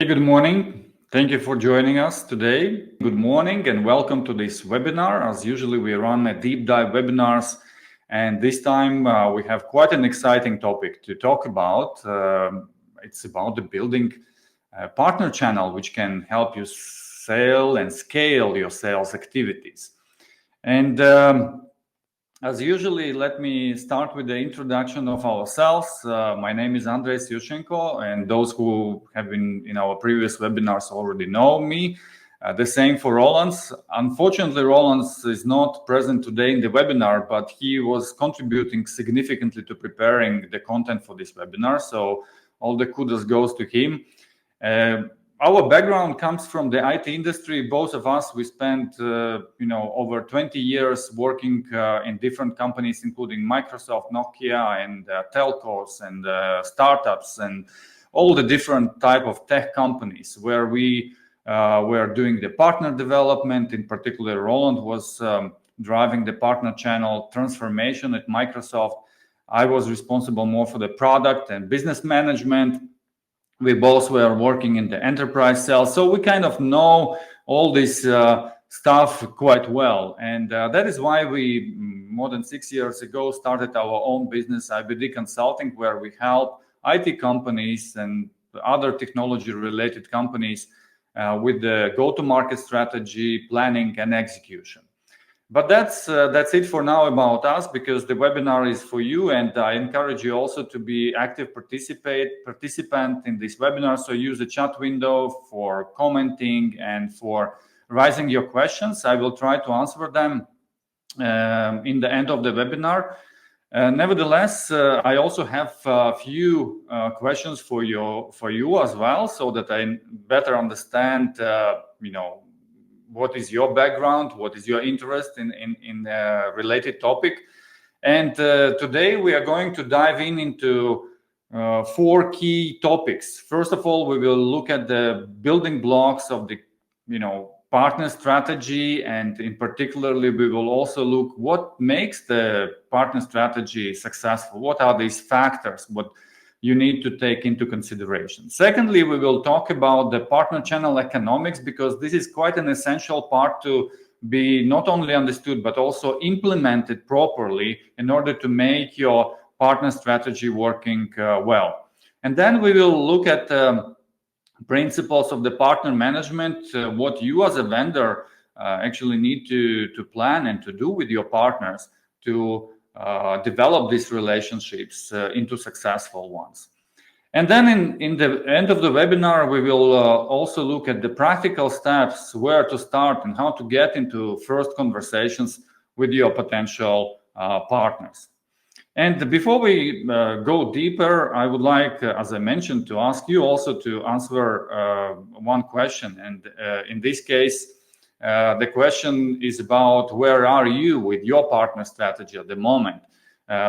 Good morning. Thank you for joining us today. Good morning and welcome to this webinar. As usually, we run a deep dive webinars, and this time we have quite an exciting topic to talk about. It's about the building partner channel, which can help you sell and scale your sales activities. And as usually, let me start with the introduction of ourselves. My name is Andrejs, Juščenko, and those who have been in our previous webinars already know me. The same for Rolands. Unfortunately, Rolands is not present today in the webinar, but he was contributing significantly to preparing the content for this webinar. So all the kudos goes to him. Our background comes from the IT industry. Both of us, we spent, over 20 years working in different companies, including Microsoft, Nokia, and telcos, and startups, and all the different type of tech companies where we were doing the partner development. In particular, Roland was driving the partner channel transformation at Microsoft. I was responsible more for the product and business management. We both were working in the enterprise sales, so we kind of know all this stuff quite well. And that is why we, more than 6 years ago, started our own business, IBD Consulting, where we help IT companies and other technology-related companies with the go-to-market strategy, planning, and execution. But that's it for now about us, because the webinar is for you, and I encourage you also to be active participant in this webinar. So use the chat window for commenting and for raising your questions. I will try to answer them in the end of the webinar. Nevertheless, I also have a few questions for you as well, so that I better understand, what is your background, what is your interest in a related topic. And today we are going to dive into 4 key topics. First of all, we will look at the building blocks of the partner strategy, and in particularly we will also look what makes the partner strategy successful. What are these factors, what you need to take into consideration. Secondly, we will talk about the partner channel economics, because this is quite an essential part to be not only understood, but also implemented properly in order to make your partner strategy working well. And then we will look at principles of the partner management, what you as a vendor actually need to plan and to do with your partners to develop these relationships into successful ones. And then in the end of the webinar, we will also look at the practical steps, where to start and how to get into first conversations with your potential partners. And before we go deeper, I would like, as I mentioned, to ask you also to answer one question. And in this case, the question is about where are you with your partner strategy at the moment.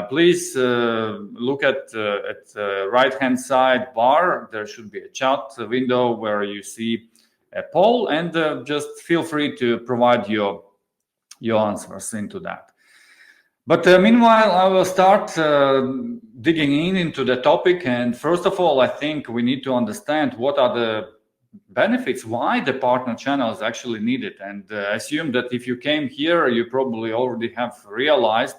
Please look at the right-hand side bar. There should be a chat window where you see a poll, and just feel free to provide your answers into that. But meanwhile, I will start digging into the topic. And first of all, I think we need to understand what are the benefits, why the partner channel is actually needed. And I assume that if you came here, you probably already have realized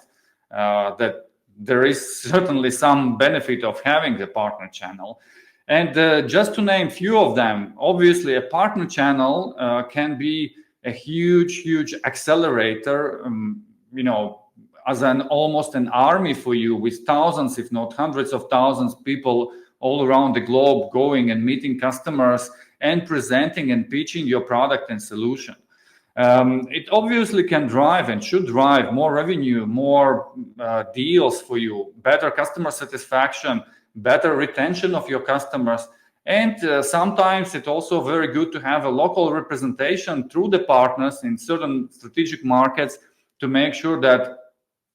that there is certainly some benefit of having the partner channel. And just to name few of them, obviously a partner channel can be a huge accelerator, as almost an army for you, with thousands, if not hundreds of thousands of people all around the globe going and meeting customers and presenting and pitching your product and solution. It obviously can drive and should drive more revenue, more deals for you, better customer satisfaction, better retention of your customers. And sometimes it's also very good to have a local representation through the partners in certain strategic markets to make sure that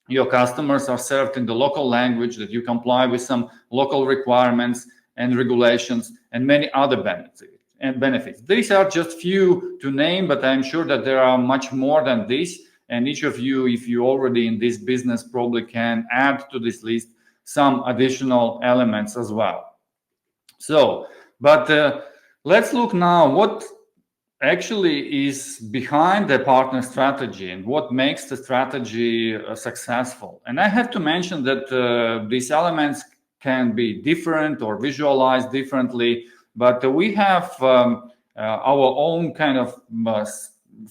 your customers are served in the local language, that you comply with some local requirements and regulations, and many other benefits. These are just few to name, but I'm sure that there are much more than this. And each of you, if you're already in this business, probably can add to this list some additional elements as well. So, but Let's look now what actually is behind the partner strategy and what makes the strategy successful. And I have to mention that these elements can be different or visualized differently, but we have our own kind of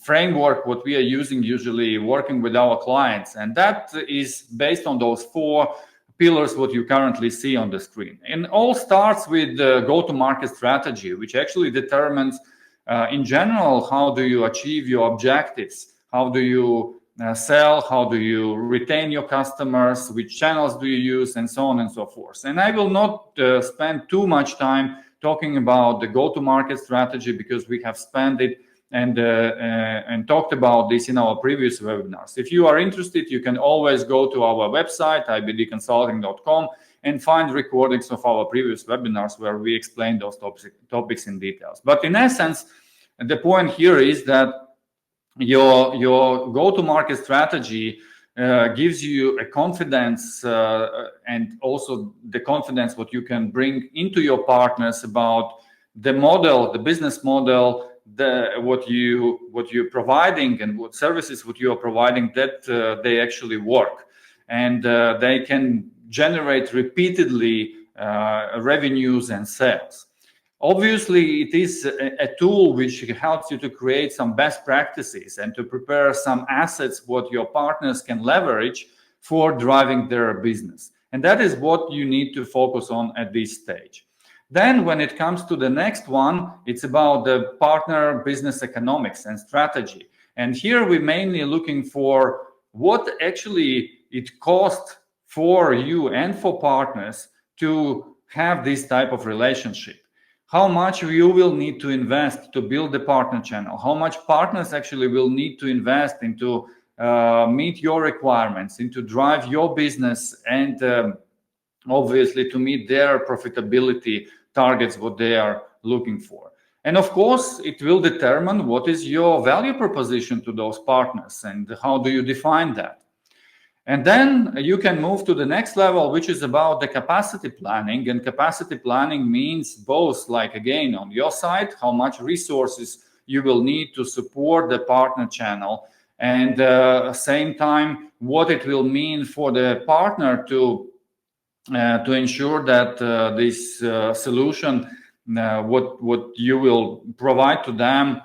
framework what we are using usually working with our clients, and that is based on those 4 pillars what you currently see on the screen. And all starts with the go-to-market strategy, which actually determines in general how do you achieve your objectives, how do you sell, how do you retain your customers, which channels do you use, and so on and so forth. And I will not spend too much time talking about the go-to-market strategy because we have spent it and talked about this in our previous webinars. If you are interested, you can always go to our website, ibdconsulting.com, and find recordings of our previous webinars where we explain those topics in details. But in essence, the point here is that your go-to-market strategy gives you a confidence and also the confidence what you can bring into your partners about the model, the business model, what you're providing and what services what you are providing, that they actually work, and they can generate repeatedly revenues and sales. Obviously, it is a tool which helps you to create some best practices and to prepare some assets what your partners can leverage for driving their business. And that is what you need to focus on at this stage. Then when it comes to the next one, it's about the partner business economics and strategy. And here we're mainly looking for what actually it costs for you and for partners to have this type of relationship. How much you will need to invest to build the partner channel, how much partners actually will need to invest into meet your requirements, into drive your business, and obviously to meet their profitability targets what they are looking for. And of course, it will determine what is your value proposition to those partners and how do you define that. And then you can move to the next level, which is about the capacity planning. And capacity planning means both, like again, on your side, how much resources you will need to support the partner channel, and same time, what it will mean for the partner to ensure that this solution, what you will provide to them,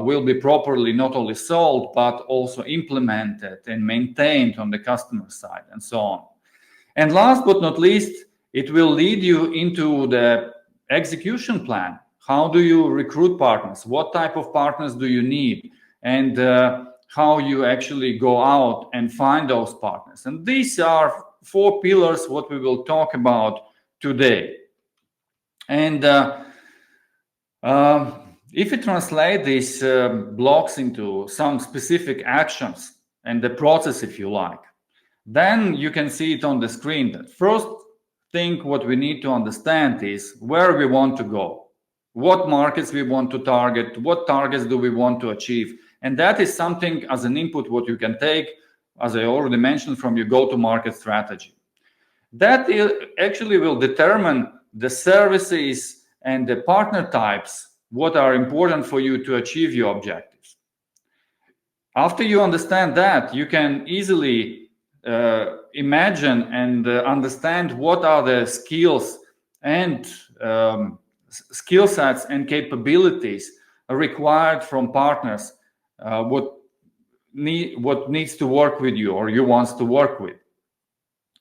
will be properly not only sold, but also implemented and maintained on the customer side, and so on. And last but not least, it will lead you into the execution plan. How do you recruit partners? What type of partners do you need? And how you actually go out and find those partners. And these are 4 pillars what we will talk about today. And if you translate these blocks into some specific actions and the process, if you like, then you can see it on the screen. That first thing what we need to understand is where we want to go, what markets we want to target, what targets do we want to achieve. And that is something as an input what you can take, as I already mentioned, from your go-to-market strategy. That actually will determine the services and the partner types what are important for you to achieve your objectives. After you understand that, you can easily imagine and understand what are the skills and skill sets and capabilities required from partners, what needs to work with you or you wants to work with.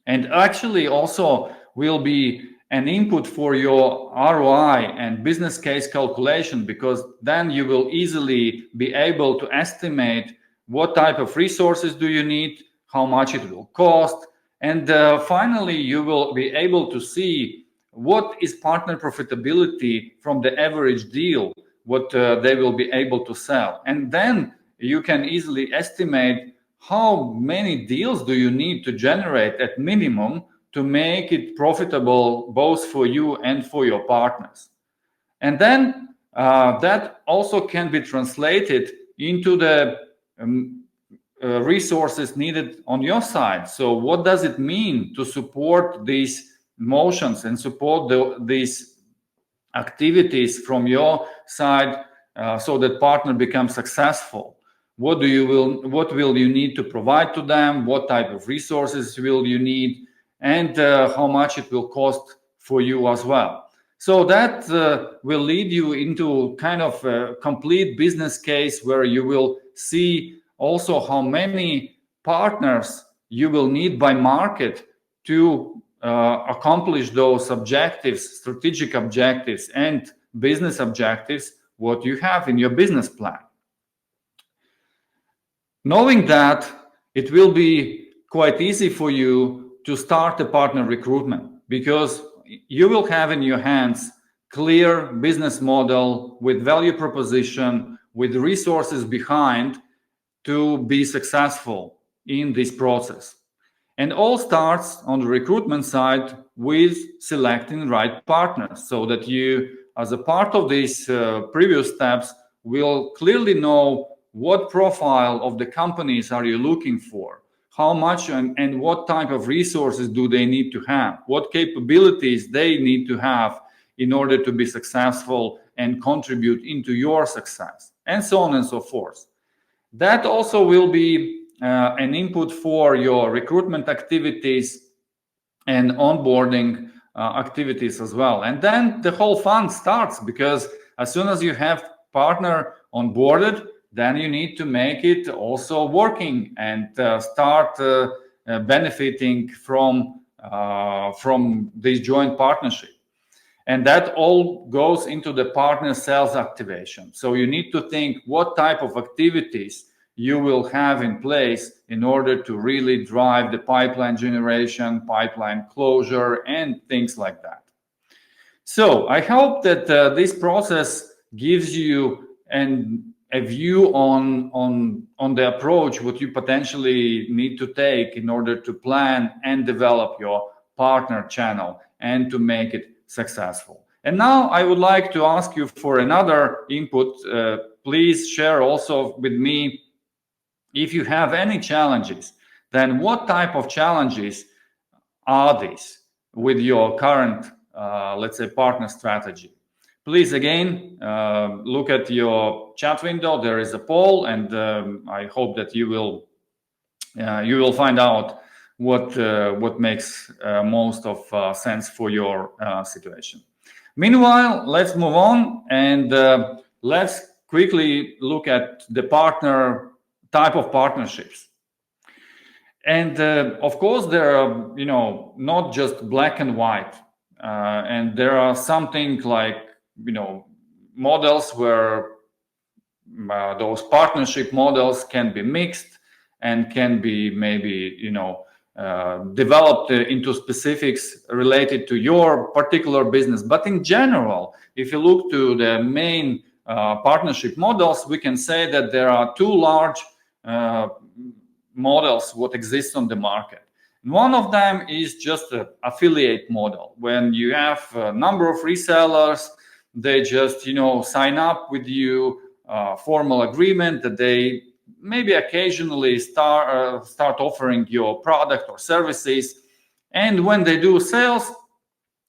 And actually also will be an input for your ROI and business case calculation, because then you will easily be able to estimate what type of resources do you need, how much it will cost, and finally you will be able to see what is partner profitability from the average deal, what they will be able to sell. And then you can easily estimate how many deals do you need to generate at minimum to make it profitable both for you and for your partners. And then that also can be translated into the resources needed on your side. So what does it mean to support these motions and support these activities from your side so that partner becomes successful. What will you need to provide to them? What type of resources will you need? And how much it will cost for you as well. So that will lead you into kind of a complete business case where you will see also how many partners you will need by market to accomplish those objectives, strategic objectives and business objectives, what you have in your business plan. Knowing that, it will be quite easy for you to start a partner recruitment, because you will have in your hands clear business model with value proposition, with resources behind to be successful in this process. And all starts on the recruitment side with selecting the right partners, so that you, as a part of these previous steps, will clearly know what profile of the companies are you looking for, how much and what type of resources do they need to have, what capabilities they need to have in order to be successful and contribute into your success, and so on and so forth. That also will be an input for your recruitment activities and onboarding activities as well. And then the whole fun starts, because as soon as you have partner onboarded, then you need to make it also working and start benefiting from this joint partnership. And that all goes into the partner sales activation. So you need to think what type of activities you will have in place in order to really drive the pipeline generation, pipeline closure, and things like that. So I hope that this process gives you a view on the approach what you potentially need to take in order to plan and develop your partner channel and to make it successful. And now I would like to ask you for another input. Please share also with me if you have any challenges. Then what type of challenges are these with your current, let's say, partner strategy? Please, again, look at your chat window. There is a poll, and I hope that you will find out what makes most of sense for your situation. Meanwhile, let's move on and let's quickly look at the partner type of partnerships. And of course, there are not just black and white, and there are something like models where those partnership models can be mixed and can be maybe developed into specifics related to your particular business. But in general, if you look to the main partnership models, we can say that there are two large models what exists on the market. One of them is just an affiliate model. When you have a number of resellers, they just sign up with you, formal agreement that they maybe occasionally start offering your product or services, and when they do sales,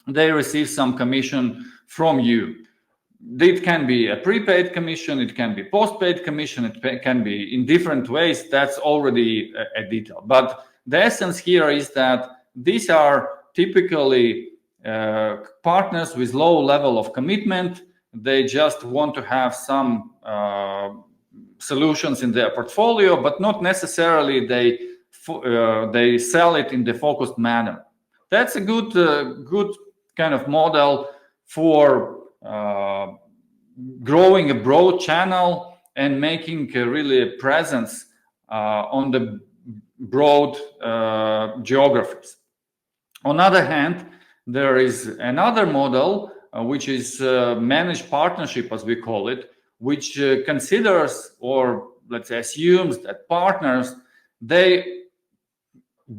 they receive some commission from you. It can be a prepaid commission, it can be postpaid commission, it can be in different ways. That's already a detail. But the essence here is that these are typically partners with low level of commitment. They just want to have some solutions in their portfolio, but not necessarily they sell it in the focused manner. That's a good kind of model for growing a broad channel and making really a presence on the broad geographies. On the other hand, there is another model which is managed partnership, as we call it, which considers, or let's say assumes, that partners, they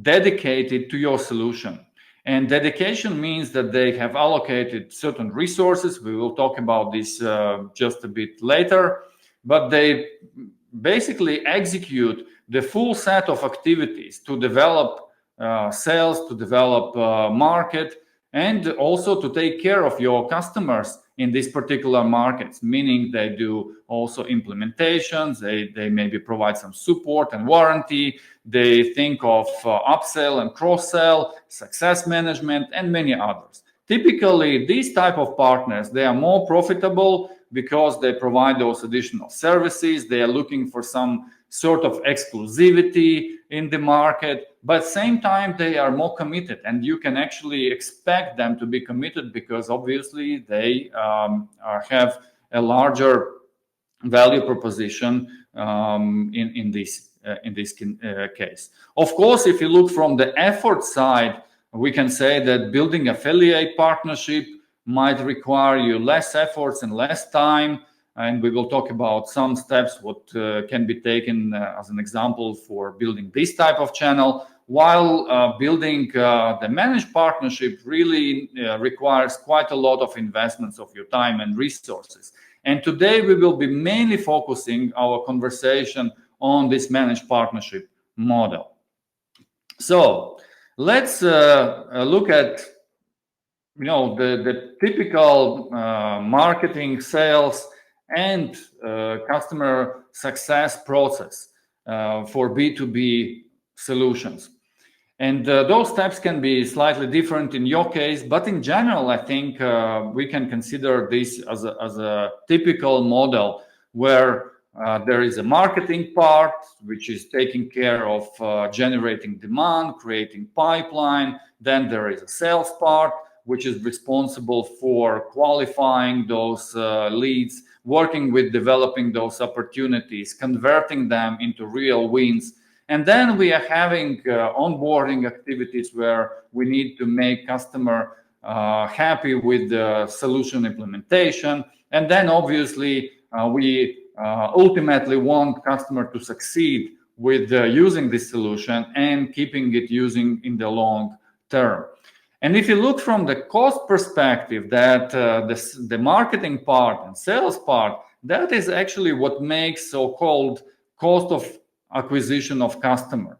dedicated to your solution. And dedication means that they have allocated certain resources. We will talk about this just a bit later, but they basically execute the full set of activities to develop sales, to develop market, and also to take care of your customers in these particular markets, meaning they do also implementations, they maybe provide some support and warranty, they think of upsell and cross-sell, success management, and many others. Typically, these type of partners, they are more profitable because they provide those additional services. They are looking for some sort of exclusivity in the market, but at the same time, they are more committed, and you can actually expect them to be committed because obviously they have a larger value proposition in this case. Of course, if you look from the effort side, we can say that building affiliate partnership might require you less efforts and less time. And we will talk about some steps what can be taken as an example for building this type of channel, while building the managed partnership really requires quite a lot of investments of your time and resources. And today we will be mainly focusing our conversation on this managed partnership model. So let's look at the typical marketing, sales, and customer success process for B2B solutions. And those steps can be slightly different in your case, but in general, I think we can consider this as a typical model where there is a marketing part, which is taking care of generating demand, creating pipeline. Then there is a sales part, which is responsible for qualifying those leads, working with developing those opportunities, converting them into real wins. And then we are having onboarding activities where we need to make customer happy with the solution implementation. And then obviously we ultimately want customer to succeed with using this solution and keeping it using in the long term. And if you look from the cost perspective, that the marketing part and sales part, that is actually what makes so-called cost of acquisition of customer.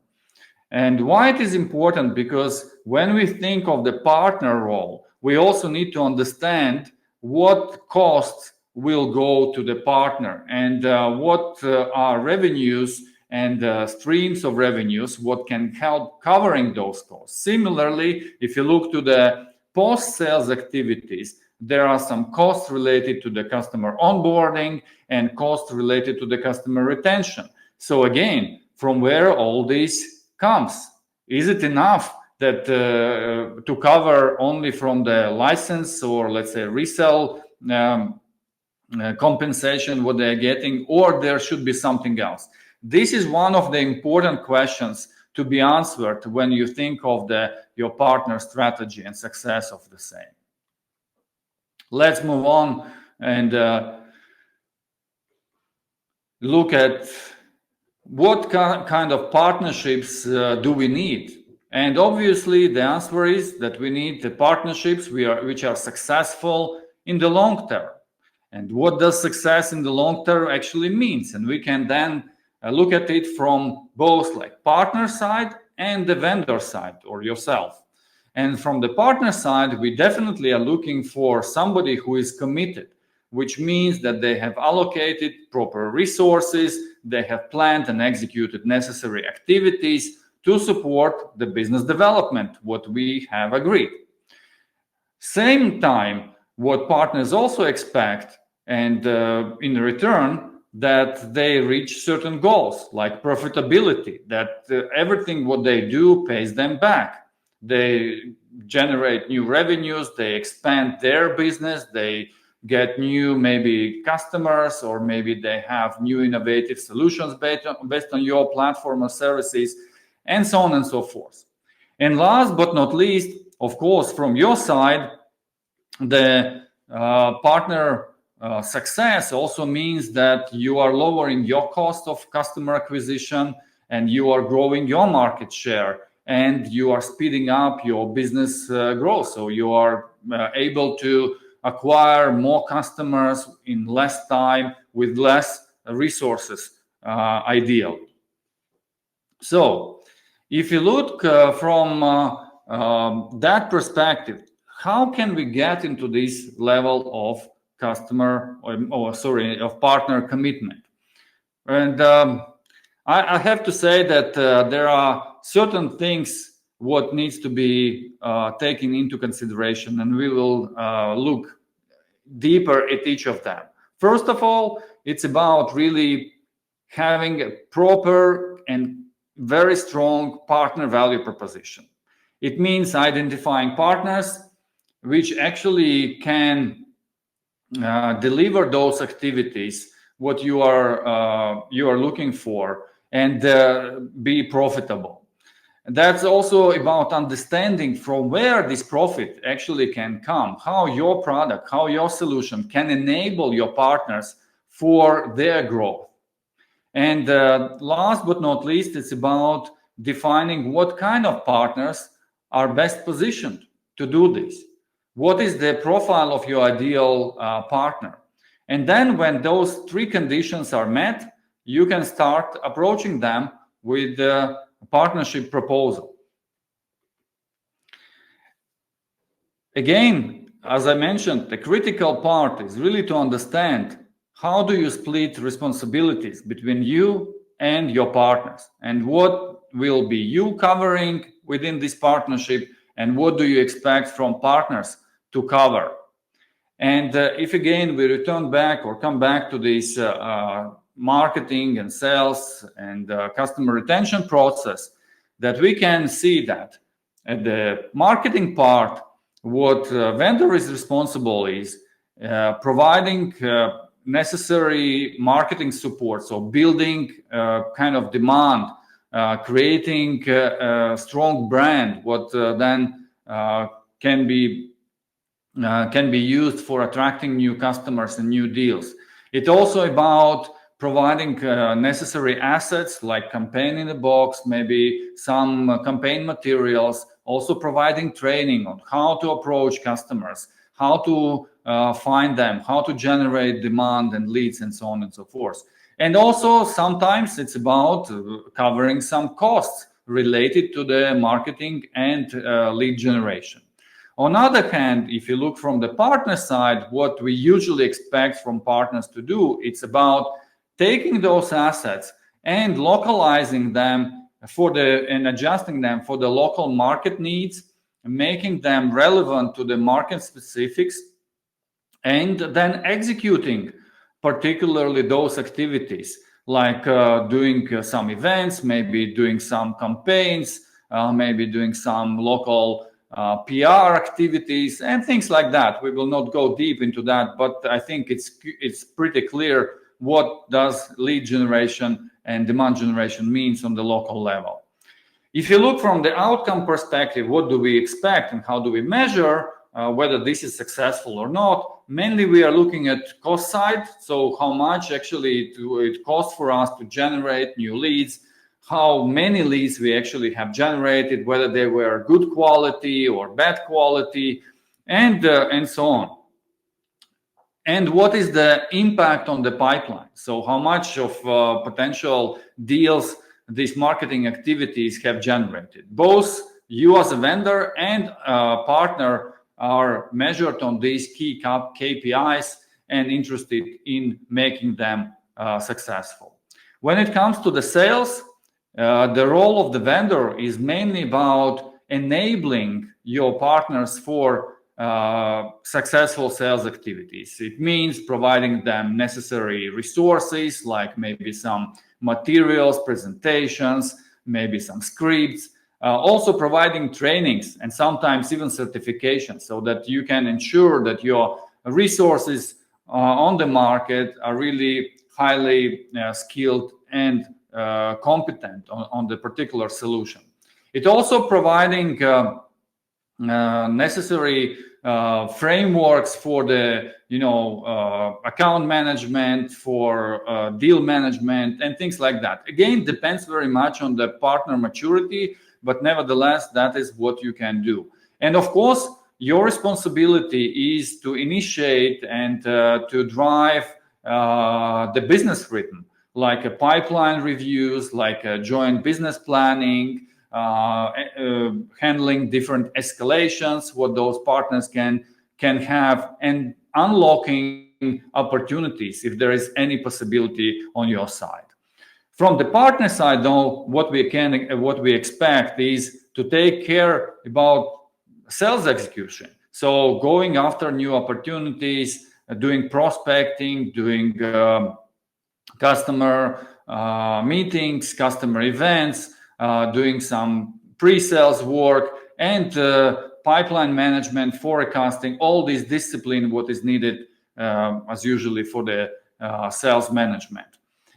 And why it is important? Because when we think of the partner role, we also need to understand what costs will go to the partner and what are revenues and streams of revenues, what can help covering those costs. Similarly, if you look to the post-sales activities, there are some costs related to the customer onboarding and costs related to the customer retention. So again, from where all this comes? Is it enough that to cover only from the license or let's say resell compensation what they're getting, or there should be something else? This is one of the important questions to be answered when you think of your partner strategy and success of the same. Let's move on and look at what kind of partnerships do we need. And obviously the answer is that we need the partnerships which are successful in the long term. And what does success in the long term actually means? And we can then look at it from both like partner side and the vendor side or yourself. And from the partner side, we definitely are looking for somebody who is committed, which means that they have allocated proper resources, they have planned and executed necessary activities to support the business development, what we have agreed. Same time, what partners also expect, and in return, that they reach certain goals like profitability, that everything what they do pays them back. They generate new revenues, they expand their business, they get new maybe customers, or maybe they have new innovative solutions based on your platform or services, and so on and so forth. And last but not least, of course, from your side, the partner success also means that you are lowering your cost of customer acquisition and you are growing your market share and you are speeding up your business growth. So you are able to acquire more customers in less time with less resources, ideal. So if you look from that perspective, how can we get into this level of customer of partner commitment. And I have to say that there are certain things what needs to be taken into consideration, and we will look deeper at each of them. First of all, it's about really having a proper and very strong partner value proposition. It means identifying partners which actually can deliver those activities what you are looking for and be profitable. That's also about understanding from where this profit actually can come, how your product, how your solution can enable your partners for their growth. And last but not least, it's about defining what kind of partners are best positioned to do this. What is the profile of your ideal partner? And then when those three conditions are met, you can start approaching them with a partnership proposal. Again, as I mentioned, the critical part is really to understand how do you split responsibilities between you and your partners, and what will be you covering within this partnership, and what do you expect from partners to cover. And if again we return back or come back to this marketing and sales and customer retention process, that we can see that at the marketing part, what vendor is responsible is providing necessary marketing support, so building kind of demand, creating a strong brand, what then can be used for attracting new customers and new deals. It's also about providing necessary assets like campaign in the box, maybe some campaign materials, also providing training on how to approach customers, how to find them, how to generate demand and leads, and so on and so forth. And also sometimes it's about covering some costs related to the marketing and lead generation. On the other hand, if you look from the partner side, what we usually expect from partners to do, it's about taking those assets and localizing them and adjusting them for the local market needs, making them relevant to the market specifics, and then executing particularly those activities like doing some events, maybe doing some campaigns, maybe doing some local PR activities and things like that. We will not go deep into that, but I think it's pretty clear what does lead generation and demand generation means on the local level. If you look from the outcome perspective, what do we expect and how do we measure whether this is successful or not? Mainly we are looking at cost side, so how much actually it costs for us to generate new leads, how many leads we actually have generated, whether they were good quality or bad quality, and so on. And what is the impact on the pipeline? So how much of potential deals these marketing activities have generated? Both you as a vendor and partner are measured on these key KPIs and interested in making them successful. When it comes to the sales, the role of the vendor is mainly about enabling your partners for successful sales activities. It means providing them necessary resources like maybe some materials, presentations, maybe some scripts, also providing trainings and sometimes even certifications so that you can ensure that your resources on the market are really highly skilled and competent on the particular solution. It also providing necessary frameworks for the account management, for deal management and things like that. Again, depends very much on the partner maturity, but nevertheless that is what you can do. And of course your responsibility is to initiate and to drive the business rhythm, like a pipeline reviews, like a joint business planning, handling different escalations, what those partners can have, and unlocking opportunities if there is any possibility on your side. From the partner side, though, what we expect is to take care about sales execution. So going after new opportunities, doing prospecting, doing customer meetings, customer events, doing some pre-sales work, and pipeline management, forecasting, all this discipline, what is needed as usually for the sales management.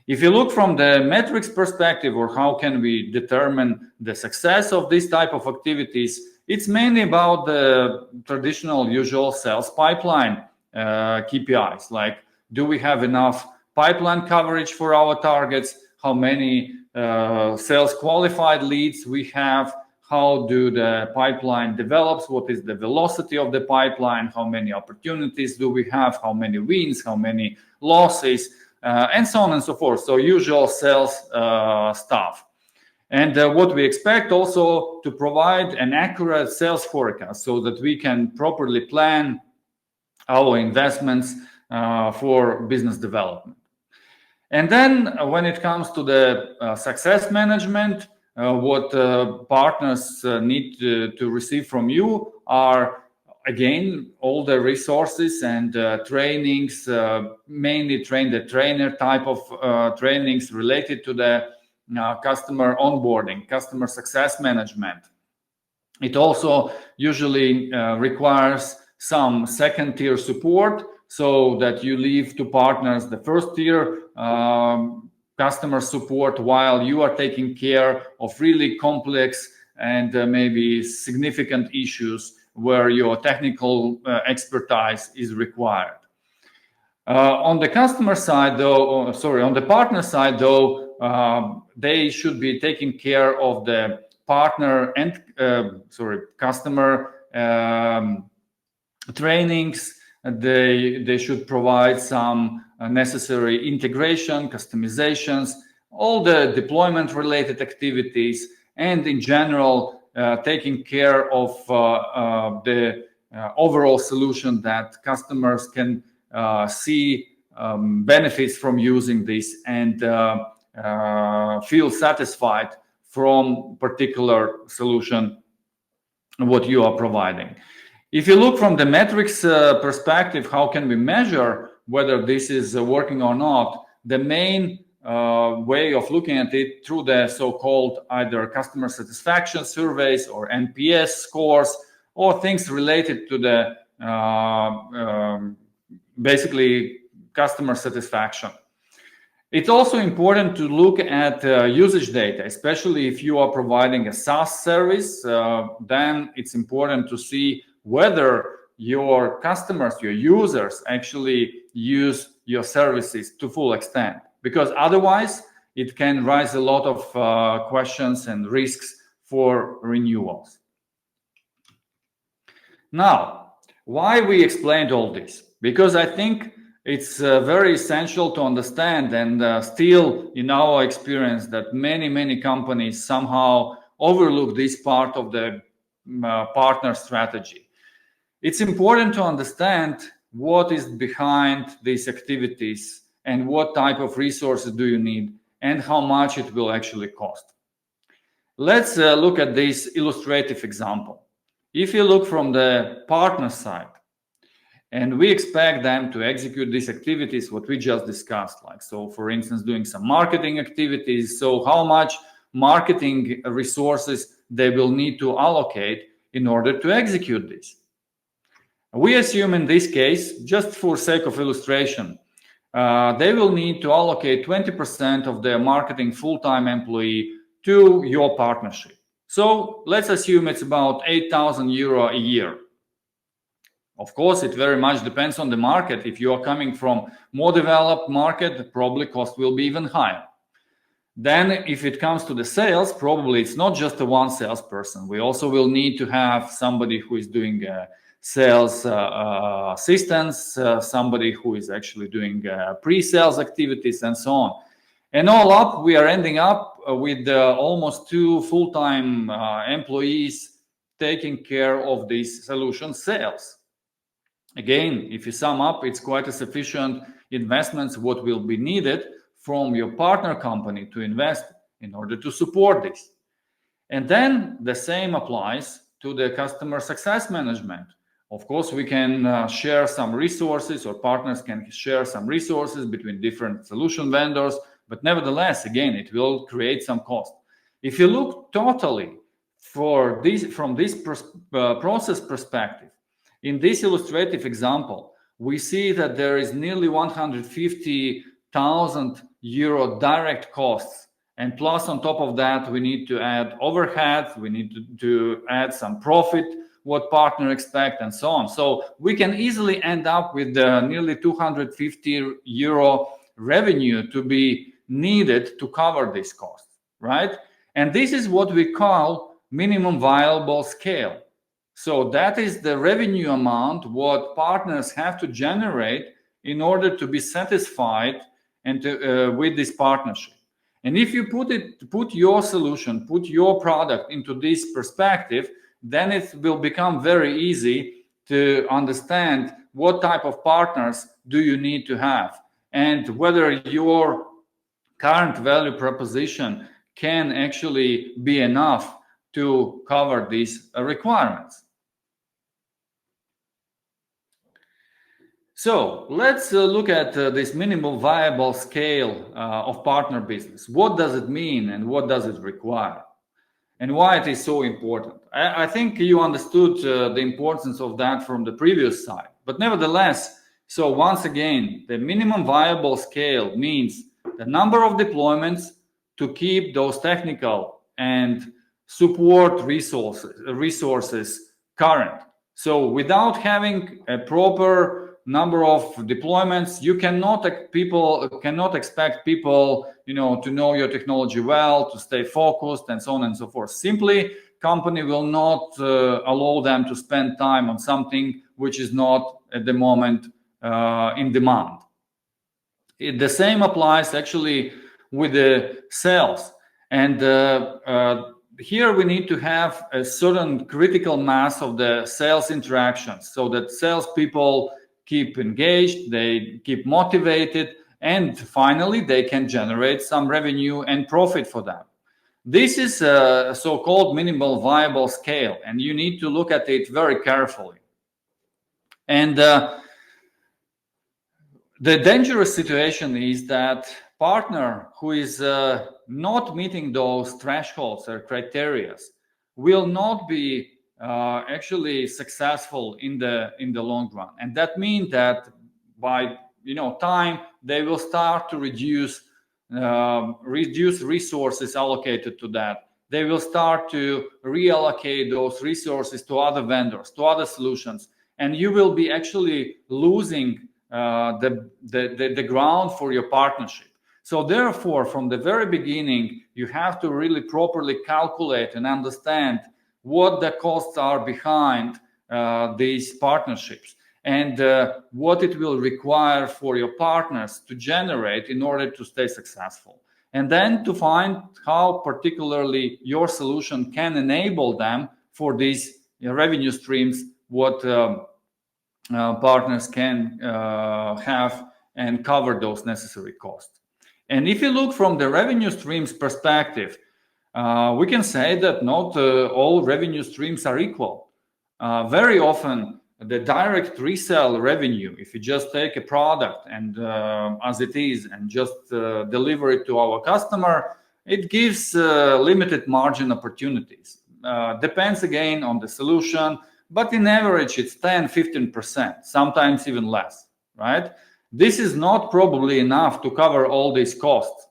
If you look from the metrics perspective, or how can we determine the success of this type of activities, it's mainly about the traditional usual sales pipeline KPIs, like do we have enough pipeline coverage for our targets, how many sales qualified leads we have, how do the pipeline develops, what is the velocity of the pipeline, how many opportunities do we have, how many wins, how many losses, and so on and so forth. So usual sales stuff. And what we expect also to provide an accurate sales forecast so that we can properly plan our investments for business development. And then when it comes to the success management, what partners need to receive from you are, again, all the resources and trainings, mainly the trainer type of trainings related to the customer onboarding, customer success management. It also usually requires some second-tier support, so that you leave to partners the first-tier customer support while you are taking care of really complex and maybe significant issues where your technical expertise is required. On the customer side, though, on the partner side, though, they should be taking care of the partner and customer trainings. They should provide some necessary integration, customizations, all the deployment related activities, and in general taking care of the overall solution that customers can see benefits from using this and feel satisfied from particular solution what you are providing. If you look from the metrics perspective, how can we measure whether this is working or not? The main way of looking at it through the so-called either customer satisfaction surveys or NPS scores, or things related to the basically customer satisfaction. It's also important to look at usage data, especially if you are providing a SaaS service. Then it's important to see whether your customers, your users, actually use your services to full extent, because otherwise it can raise a lot of questions and risks for renewals. Now, why we explained all this? Because I think it's very essential to understand, and still in our experience, that many companies somehow overlook this part of the partner strategy. It's important to understand what is behind these activities and what type of resources do you need and how much it will actually cost. Let's look at this illustrative example. If you look from the partner side, and we expect them to execute these activities, what we just discussed, like, so for instance, doing some marketing activities. So how much marketing resources they will need to allocate in order to execute this? We assume in this case, just for sake of illustration, they will need to allocate 20% of their marketing full-time employee to your partnership. So let's assume it's about 8,000 euro a year. Of course, it very much depends on the market. If you are coming from more developed market, probably cost will be even higher. Then if it comes to the sales, probably it's not just a one salesperson. We also will need to have somebody who is doing sales assistance, somebody who is actually doing pre-sales activities and so on. And all up, we are ending up with almost 2 full-time employees taking care of these solution sales. Again, if you sum up, it's quite a sufficient investments what will be needed from your partner company to invest in order to support this. And then the same applies to the customer success management. Of course, we can share some resources, or partners can share some resources between different solution vendors, but nevertheless, again, it will create some cost. If you look totally for this from this process perspective, in this illustrative example, we see that there is nearly 150,000 euro direct costs. And plus, on top of that, we need to add overheads, we need to add some profit, what partner expect, and so on. So we can easily end up with nearly 250 euro revenue to be needed to cover this cost, right? And this is what we call minimum viable scale. So that is the revenue amount what partners have to generate in order to be satisfied and with this partnership. And if you put your solution, put your product into this perspective, then it will become very easy to understand what type of partners do you need to have, and whether your current value proposition can actually be enough to cover these requirements. So let's look at this minimum viable scale of partner business. What does it mean and what does it require? And why it is so important? I think you understood the importance of that from the previous slide. But nevertheless, so once again, the minimum viable scale means the number of deployments to keep those technical and support resources current. So without having a proper number of deployments, you cannot expect people to know your technology well, to stay focused, and so on and so forth. Simply, company will not allow them to spend time on something which is not at the moment in demand. The same applies actually with the sales, and here we need to have a certain critical mass of the sales interactions, so that salespeople keep engaged, they keep motivated, and finally they can generate some revenue and profit for them. This is a so-called minimal viable scale, and you need to look at it very carefully. And the dangerous situation is that partner who is not meeting those thresholds or criteria will not be actually successful in the long run, and that means that by time they will start to reduce resources allocated to that. They will start to reallocate those resources to other vendors, to other solutions, and you will be actually losing the ground for your partnership. So therefore, from the very beginning, you have to really properly calculate and understand what the costs are behind these partnerships, and what it will require for your partners to generate in order to stay successful. And then to find how particularly your solution can enable them for these revenue streams, what partners can have and cover those necessary costs. And if you look from the revenue streams perspective, we can say that not all revenue streams are equal. Very often, the direct resale revenue, if you just take a product and as it is and just deliver it to our customer, it gives limited margin opportunities. Depends again on the solution, but in average it's 10-15%, sometimes even less, right? This is not probably enough to cover all these costs.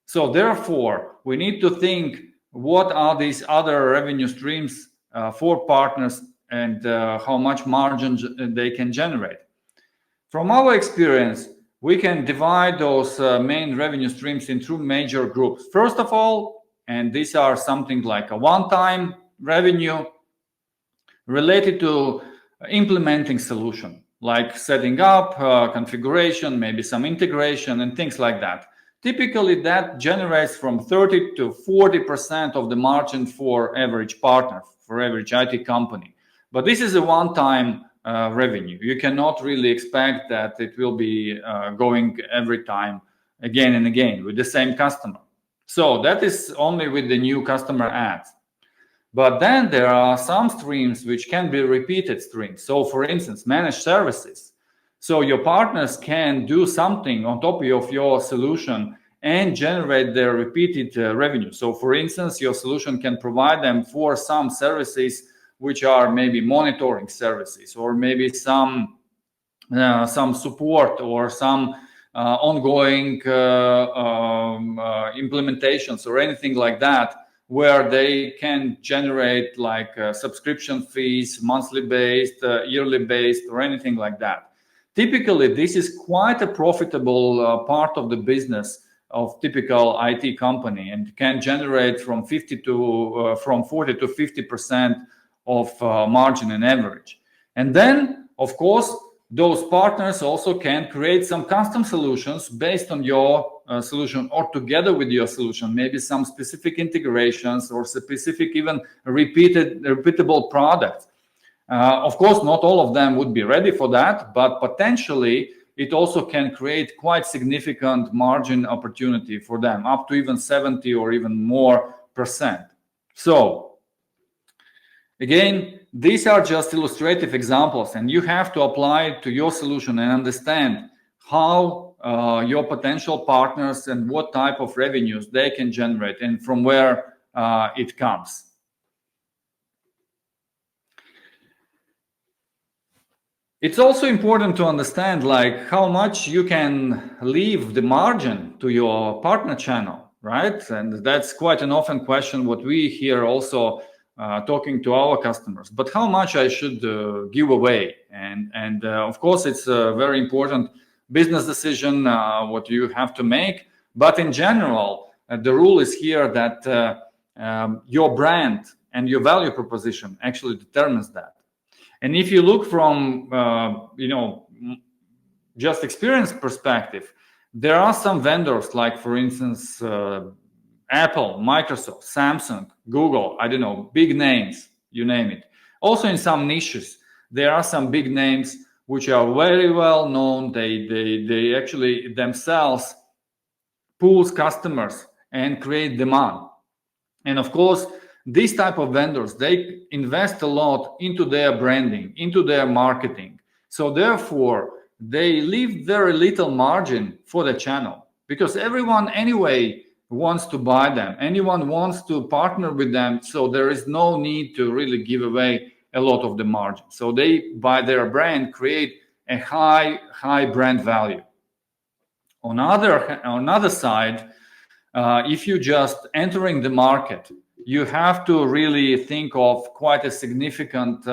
So therefore, we need to think what are these other revenue streams for partners and how much margin they can generate. From our experience, we can divide those main revenue streams in two major groups. First of all, and these are something like a one-time revenue related to implementing solution, like setting up, configuration, maybe some integration and things like that. Typically, that generates from 30 to 40% of the margin for average partner, for average IT company. But this is a one-time revenue. You cannot really expect that it will be going every time again and again with the same customer. So that is only with the new customer ads. But then there are some streams which can be repeated streams. So for instance, managed services. So your partners can do something on top of your solution and generate their repeated revenue. So for instance, your solution can provide them for some services which are maybe monitoring services, or maybe some support, or some ongoing implementations, or anything like that, where they can generate like subscription fees, monthly based, yearly based, or anything like that. Typically, this is quite a profitable part of the business of typical IT company, and can generate from 40 to 50% of margin on average. And then, of course, those partners also can create some custom solutions based on your solution, or together with your solution, maybe some specific integrations or specific even repeatable products. Of course, not all of them would be ready for that, but potentially it also can create quite significant margin opportunity for them, up to even 70 or even more %. So again, these are just illustrative examples, and you have to apply it to your solution and understand how your potential partners and what type of revenues they can generate and from where it comes. It's also important to understand like how much you can leave the margin to your partner channel, right? And that's quite an often question what we hear also talking to our customers. But how much I should give away? And of course, it's a very important business decision what you have to make. But in general, the rule is here that your brand and your value proposition actually determines that. And if you look from just experience perspective, there are some vendors like, for instance, Apple, Microsoft, Samsung, Google, I don't know, big names, you name it. Also in some niches, there are some big names which are very well known. They actually themselves pulls customers and create demand. And of course, these type of vendors, they invest a lot into their branding, into their marketing. So therefore, they leave very little margin for the channel, because everyone anyway wants to buy them. Anyone wants to partner with them. So there is no need to really give away a lot of the margin. So they, by their brand, create a high brand value. On other side, if you just entering the market, you have to really think of quite a significant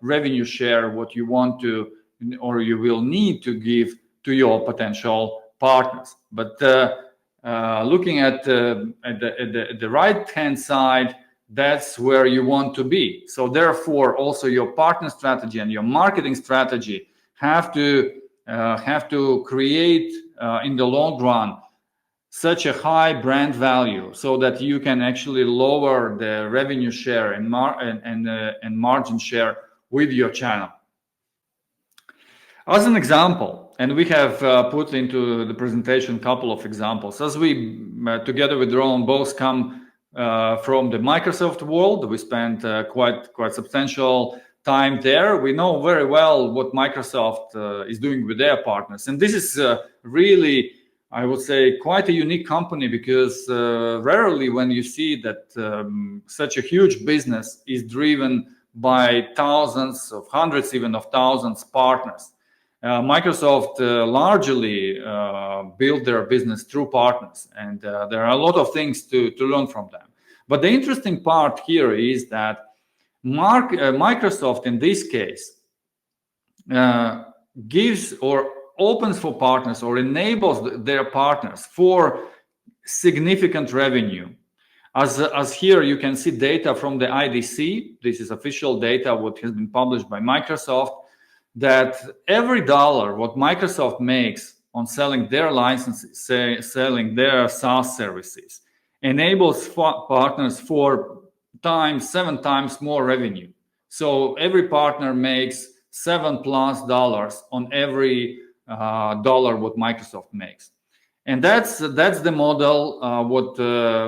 revenue share, what you want to, or you will need to give to your potential partners. But looking at the right-hand side, that's where you want to be. So therefore, also your partner strategy and your marketing strategy have to create in the long run such a high brand value, so that you can actually lower the revenue share and margin share with your channel. As an example, and we have put into the presentation a couple of examples, as we together with Roland both come from the Microsoft world. We spent quite substantial time there. We know very well what Microsoft is doing with their partners, and this is really, I would say, quite a unique company, because rarely when you see that such a huge business is driven by thousands of hundreds, even of thousands partners. Microsoft largely built their business through partners, and there are a lot of things to learn from them. But the interesting part here is that Microsoft in this case gives or opens for partners, or enables their partners for significant revenue. As here you can see data from the IDC. This is official data what has been published by Microsoft, that every dollar what Microsoft makes on selling their licenses, selling their SaaS services, enables partners 7 times more revenue. So every partner makes $7+ on every dollar what Microsoft makes. And that's the model what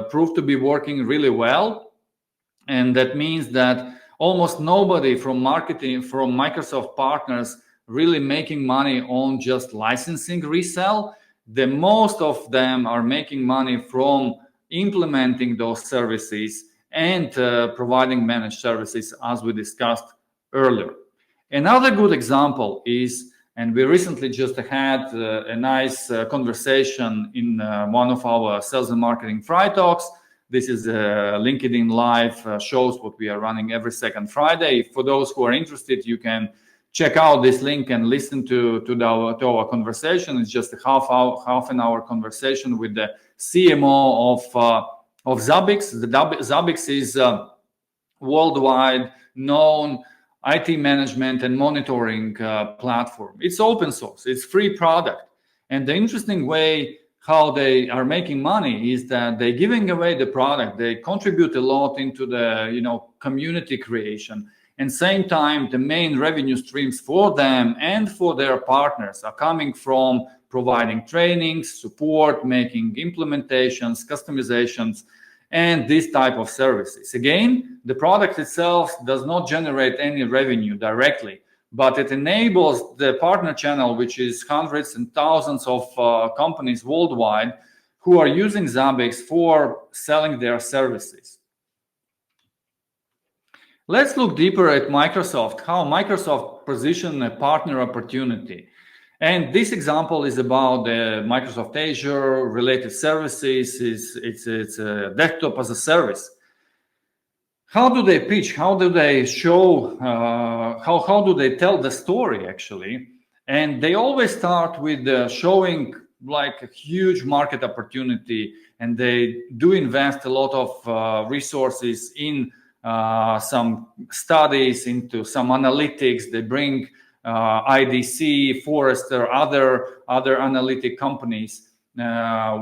proved to be working really well. And that means that almost nobody from marketing, from Microsoft partners, really making money on just licensing resell. The most of them are making money from implementing those services and providing managed services, as we discussed earlier. Another good example is, and we recently just had a nice conversation in one of our sales and marketing Friday talks. This is LinkedIn Live shows what we are running every second Friday. For those who are interested, you can check out this link and listen to our conversation. It's just a half an hour conversation with the CMO of Zabbix. The Zabbix is a worldwide known IT management and monitoring platform. It's open source. It's free product. And the interesting way how they are making money is that they're giving away the product. They contribute a lot into the community creation. And same time, the main revenue streams for them and for their partners are coming from providing trainings, support, making implementations, customizations, and this type of services. Again, the product itself does not generate any revenue directly, but it enables the partner channel, which is hundreds and thousands of companies worldwide who are using Zabbix for selling their services. Let's look deeper at Microsoft, how Microsoft positioned a partner opportunity. And this example is about the Microsoft Azure related services. It's a desktop as a service. How do they pitch? How do they show? How do they tell the story actually? And they always start with showing like a huge market opportunity, and they do invest a lot of resources in some studies, into some analytics. They bring IDC, Forrester, other analytic companies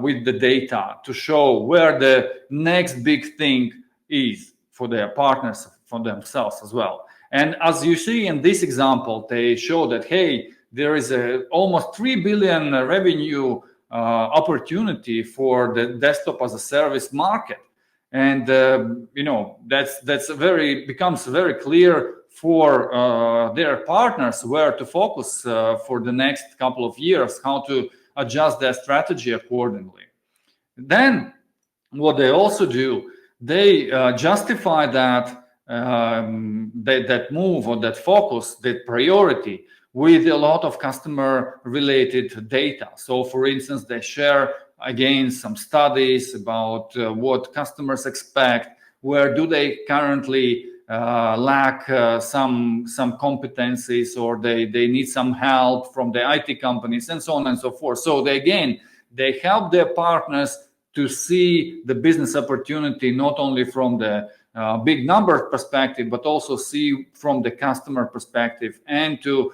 with the data to show where the next big thing is for their partners, for themselves as well. And as you see in this example, they show that, hey, there is almost 3 billion revenue opportunity for the desktop as a service market. And that's becomes very clear for their partners where to focus for the next couple of years, how to adjust their strategy accordingly. Then what they also do, they justify that that move or that focus, that priority with a lot of customer related data. So for instance, they share again some studies about what customers expect, where do they currently lack some competencies, or they need some help from the IT companies, and so on and so forth. So they help their partners to see the business opportunity not only from the big number perspective, but also see from the customer perspective, and to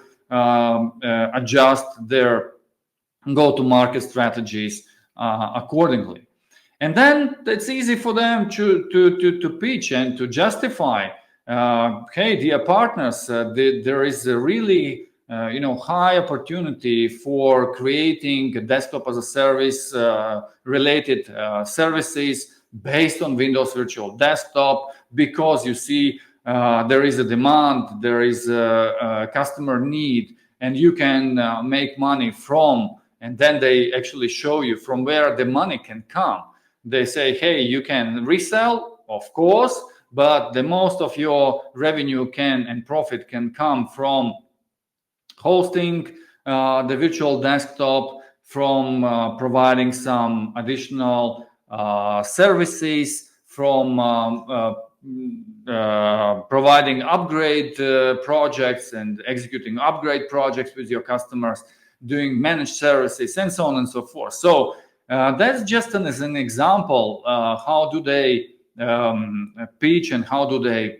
adjust their go-to-market strategies accordingly. And then it's easy for them to pitch and to justify, hey, dear partners, there is a really high opportunity for creating a desktop as a service related services based on Windows Virtual Desktop, because you see there is a demand, there is a customer need, and you can make money from. And then they actually show you from where the money can come. They say, hey, you can resell, of course, but the most of your revenue and profit can come from hosting the virtual desktop, from providing some additional services, from providing upgrade projects and executing upgrade projects with your customers, doing managed services, and so on and so forth. So that's just as an example, how do they pitch and how do they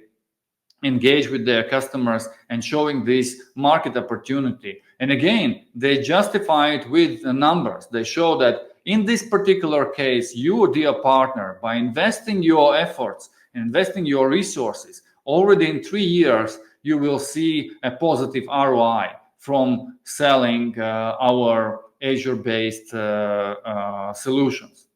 engage with their customers and showing this market opportunity. And again, they justify it with the numbers. They show that in this particular case, you, dear partner, by investing your efforts, investing your resources, already in 3 years, you will see a positive ROI from selling our Azure-based solutions.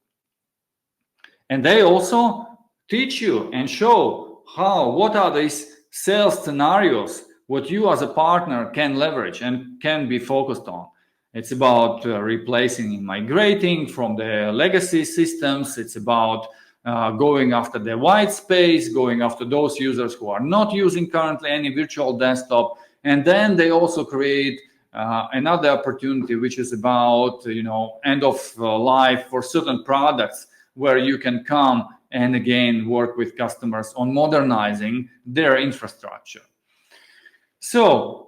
And they also teach you and show what are these sales scenarios, what you as a partner can leverage and can be focused on. It's about replacing and migrating from the legacy systems. It's about going after the white space, going after those users who are not using currently any virtual desktop. And then they also create another opportunity, which is about end of life for certain products, where you can come and again work with customers on modernizing their infrastructure. So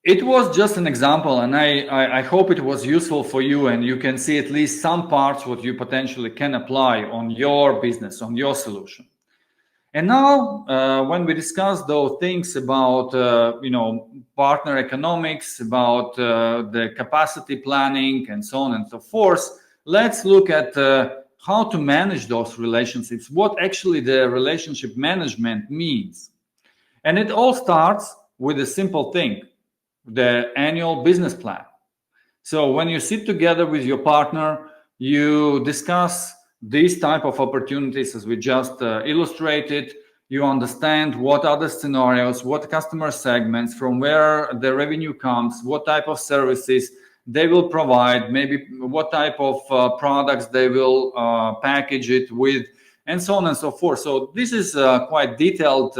it was just an example, and I hope it was useful for you, and you can see at least some parts what you potentially can apply on your business, on your solution. And now, when we discuss those things about partner economics, about the capacity planning, and so on and so forth, let's look at how to manage those relationships, what actually the relationship management means. And it all starts with a simple thing, the annual business plan. So when you sit together with your partner, you discuss these type of opportunities as we just illustrated. You understand what are the scenarios, what customer segments, from where the revenue comes, what type of services they will provide, maybe what type of products they will package it with, and so on and so forth. So this is a quite detailed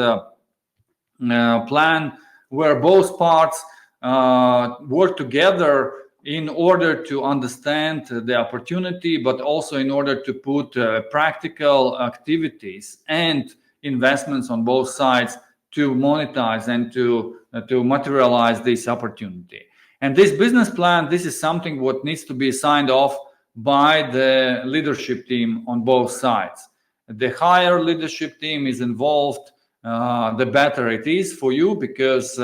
plan where both parts work together in order to understand the opportunity, but also in order to put practical activities and investments on both sides to monetize and to materialize this opportunity. And this business plan, this is something what needs to be signed off by the leadership team on both sides. The higher leadership team is involved, the better it is for you, because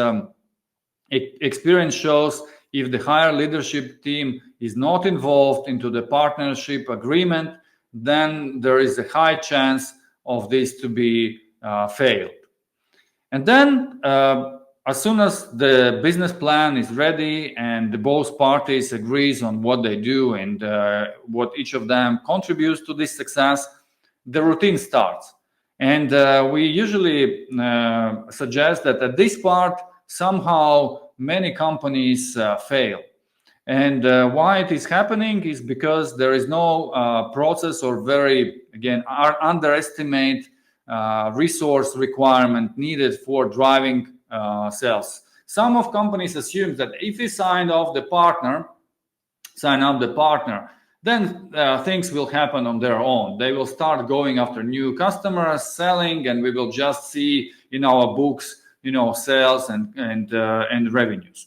experience shows if the higher leadership team is not involved into the partnership agreement, then there is a high chance of this to be failed. And then as soon as the business plan is ready and both parties agrees on what they do and what each of them contributes to this success, the routine starts. And we usually suggest that at this part, somehow many companies fail. And why it is happening is because there is no process or underestimate resource requirement needed for driving sales. Some of companies assume that if you sign up the partner, then things will happen on their own. They will start going after new customers, selling, and we will just see in our books, sales and revenues.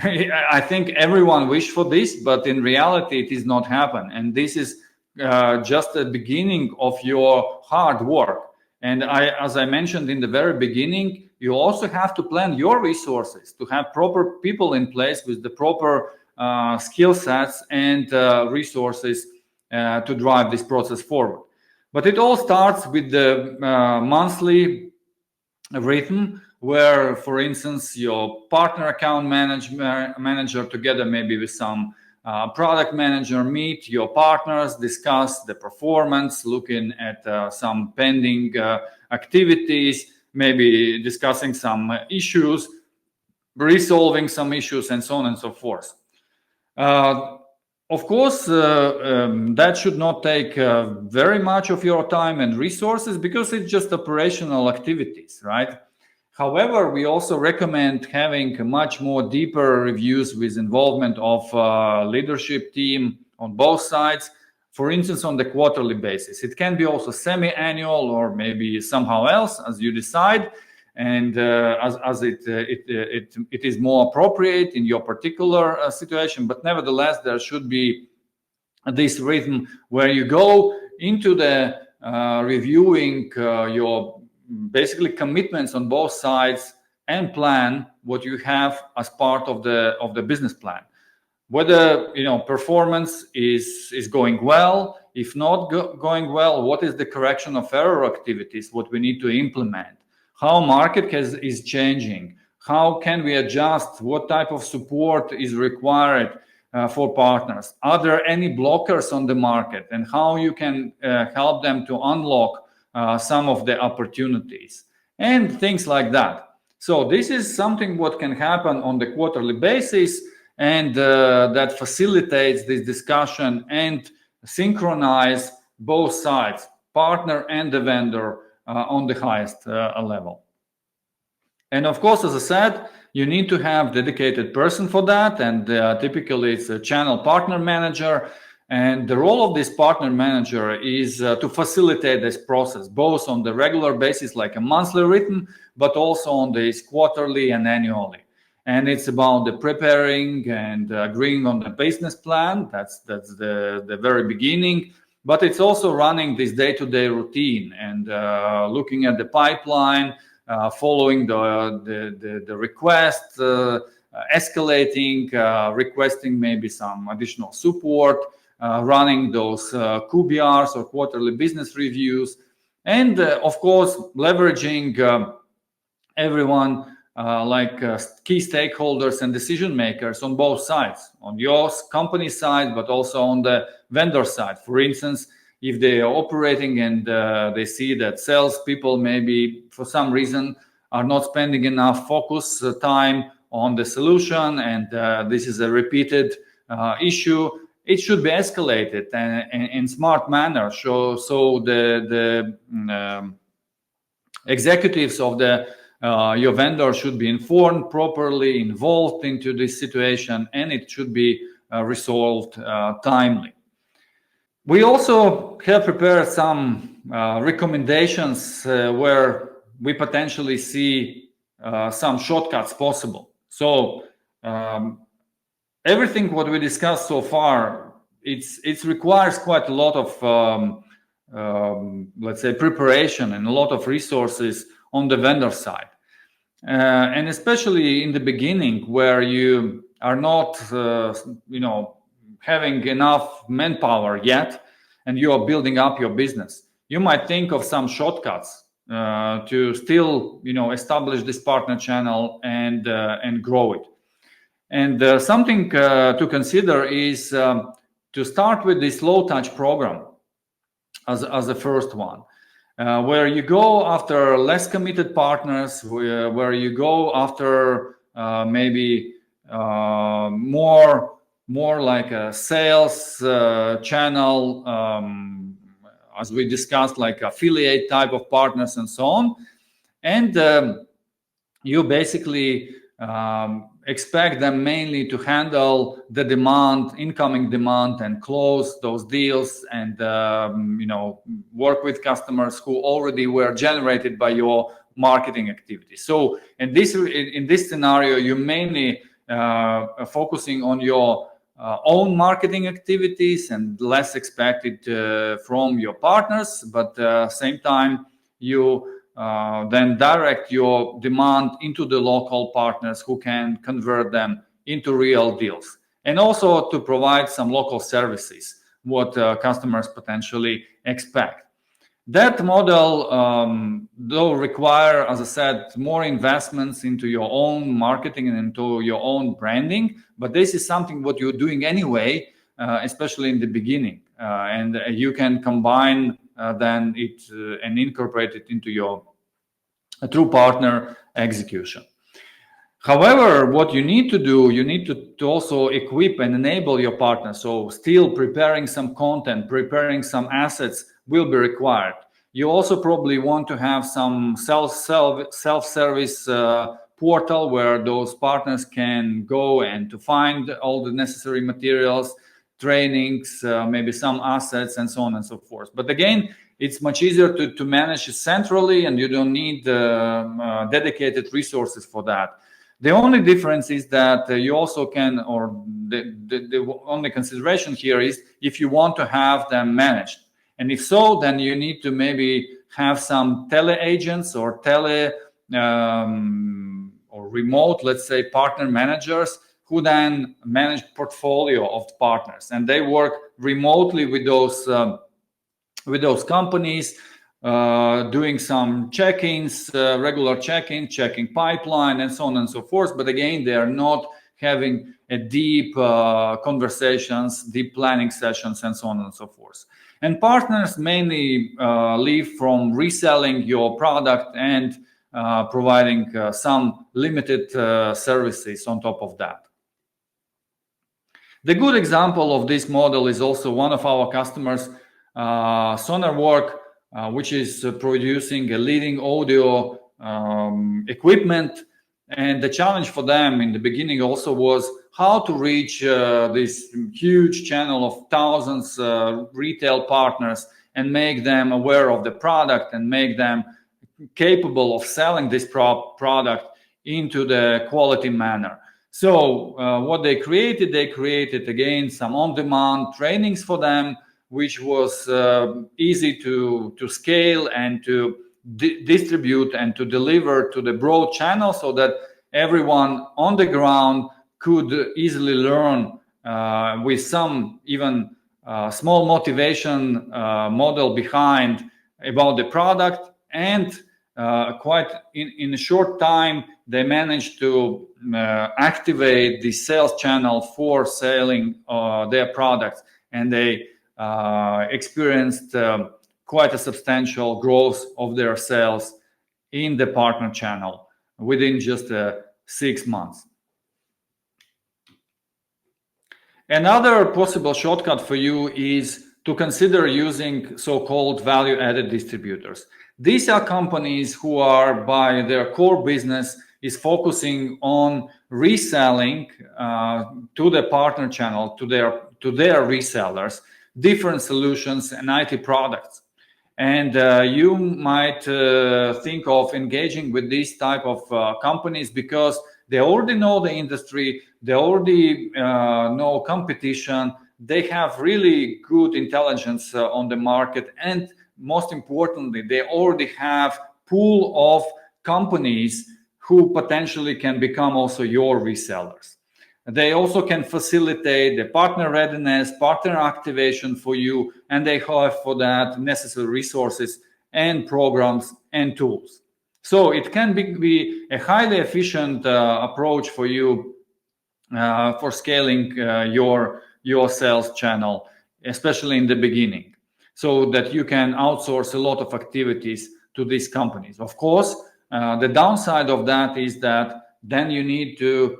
I think everyone wish for this, but in reality, it is not happen. And this is just the beginning of your hard work. And as I mentioned in the very beginning, you also have to plan your resources to have proper people in place with the proper skill sets and resources to drive this process forward. But it all starts with the monthly rhythm, where, for instance, your partner account manager together maybe with some product manager meet your partners, discuss the performance, looking at some pending activities, maybe discussing some issues, resolving some issues, and so on and so forth. Of course, that should not take very much of your time and resources, because it's just operational activities, right? However, we also recommend having much more deeper reviews with involvement of leadership team on both sides. For instance, on the quarterly basis. It can be also semi-annual or maybe somehow else, as you decide, and as it is more appropriate in your particular situation. But nevertheless, there should be this rhythm where you go into the reviewing your basically commitments on both sides and plan what you have as part of the business plan. Whether performance is going well, if not going well, what is the correction of error activities, what we need to implement, how market is changing, how can we adjust, what type of support is required for partners, are there any blockers on the market, and how you can help them to unlock some of the opportunities and things like that. So this is something what can happen on the quarterly basis, and that facilitates this discussion and synchronize both sides, partner and the vendor, on the highest level. And of course, as I said, you need to have dedicated person for that, and typically it's a channel partner manager. And the role of this partner manager is to facilitate this process, both on the regular basis, like a monthly rhythm, but also on this quarterly and annually. And it's about the preparing and agreeing on the business plan. That's the very beginning. But it's also running this day-to-day routine and looking at the pipeline, following the request, escalating, requesting maybe some additional support, running those QBRs or quarterly business reviews, and of course leveraging everyone like key stakeholders and decision makers on both sides, on your company side, but also on the vendor side. For instance, if they are operating and they see that salespeople maybe for some reason are not spending enough focus time on the solution, and this is a repeated issue, it should be escalated in smart manner. So the executives of your vendor should be informed properly, involved into this situation, and it should be resolved timely. We also have prepared some recommendations where we potentially see some shortcuts possible. So everything what we discussed so far, it requires quite a lot of let's say preparation and a lot of resources on the vendor side, and especially in the beginning where you are not having enough manpower yet, and you are building up your business. You might think of some shortcuts to still, establish this partner channel and grow it. And something to consider is to start with this low-touch program as a first one, where you go after less committed partners, where you go after maybe more like a sales channel, as we discussed, like affiliate type of partners and so on. And you basically expect them mainly to handle the demand, incoming demand, and close those deals, and work with customers who already were generated by your marketing activity. So in this scenario, you mainly focusing on your own marketing activities and less expected from your partners, but same time you then direct your demand into the local partners who can convert them into real deals, and also to provide some local services what customers potentially expect. That model though require, as I said, more investments into your own marketing and into your own branding, but this is something what you're doing anyway, especially in the beginning, and you can combine then it and incorporate it into your true partner execution. However, what you need to do, you need to also equip and enable your partners. So still preparing some content, preparing some assets will be required. You also probably want to have some self-service portal where those partners can go and to find all the necessary materials, trainings, maybe some assets, and so on and so forth. But again, it's much easier to manage it centrally, and you don't need dedicated resources for that. The only difference is that you also can, or the only consideration here is if you want to have them managed. And if so, then you need to maybe have some tele agents or or remote, let's say, partner managers who then manage portfolio of partners, and they work remotely with those companies, doing some check-ins, regular check-in, checking pipeline, and so on and so forth. But again, they are not having a deep conversations, deep planning sessions, and so on and so forth. And partners mainly live from reselling your product and providing some limited services on top of that. The good example of this model is also one of our customers, Sonarwork, which is producing a leading audio equipment. And the challenge for them in the beginning also was how to reach this huge channel of thousands retail partners and make them aware of the product and make them capable of selling this product into the quality manner. So what they created again some on-demand trainings for them, which was easy to scale and to distribute and to deliver to the broad channel, so that everyone on the ground could easily learn with some even small motivation model behind about the product. And quite in a short time, they managed to activate the sales channel for selling their products, and they experienced quite a substantial growth of their sales in the partner channel within just 6 months. Another possible shortcut for you is to consider using so-called value-added distributors. These are companies who are, by their core business, is focusing on reselling to the partner channel, to their resellers, different solutions and IT products. And you might think of engaging with these type of companies because they already know the industry, they already know competition, they have really good intelligence on the market, and most importantly, they already have pool of companies who potentially can become also your resellers. They also can facilitate the partner readiness, partner activation for you, and they have for that necessary resources and programs and tools. So it can be a highly efficient approach for you for scaling your sales channel, especially in the beginning, so that you can outsource a lot of activities to these companies. Of course, the downside of that is that then you need to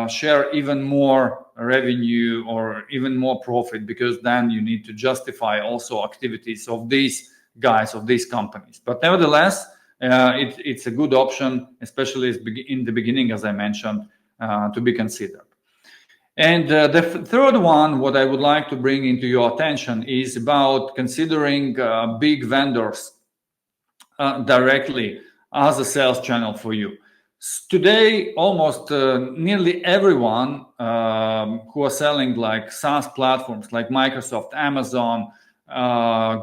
share even more revenue or even more profit, because then you need to justify also activities of these guys, of these companies. But nevertheless, it's a good option, especially in the beginning, as I mentioned, to be considered. And the third one, what I would like to bring into your attention, is about considering big vendors directly as a sales channel for you. Today, almost nearly everyone who are selling like SaaS platforms like Microsoft, Amazon,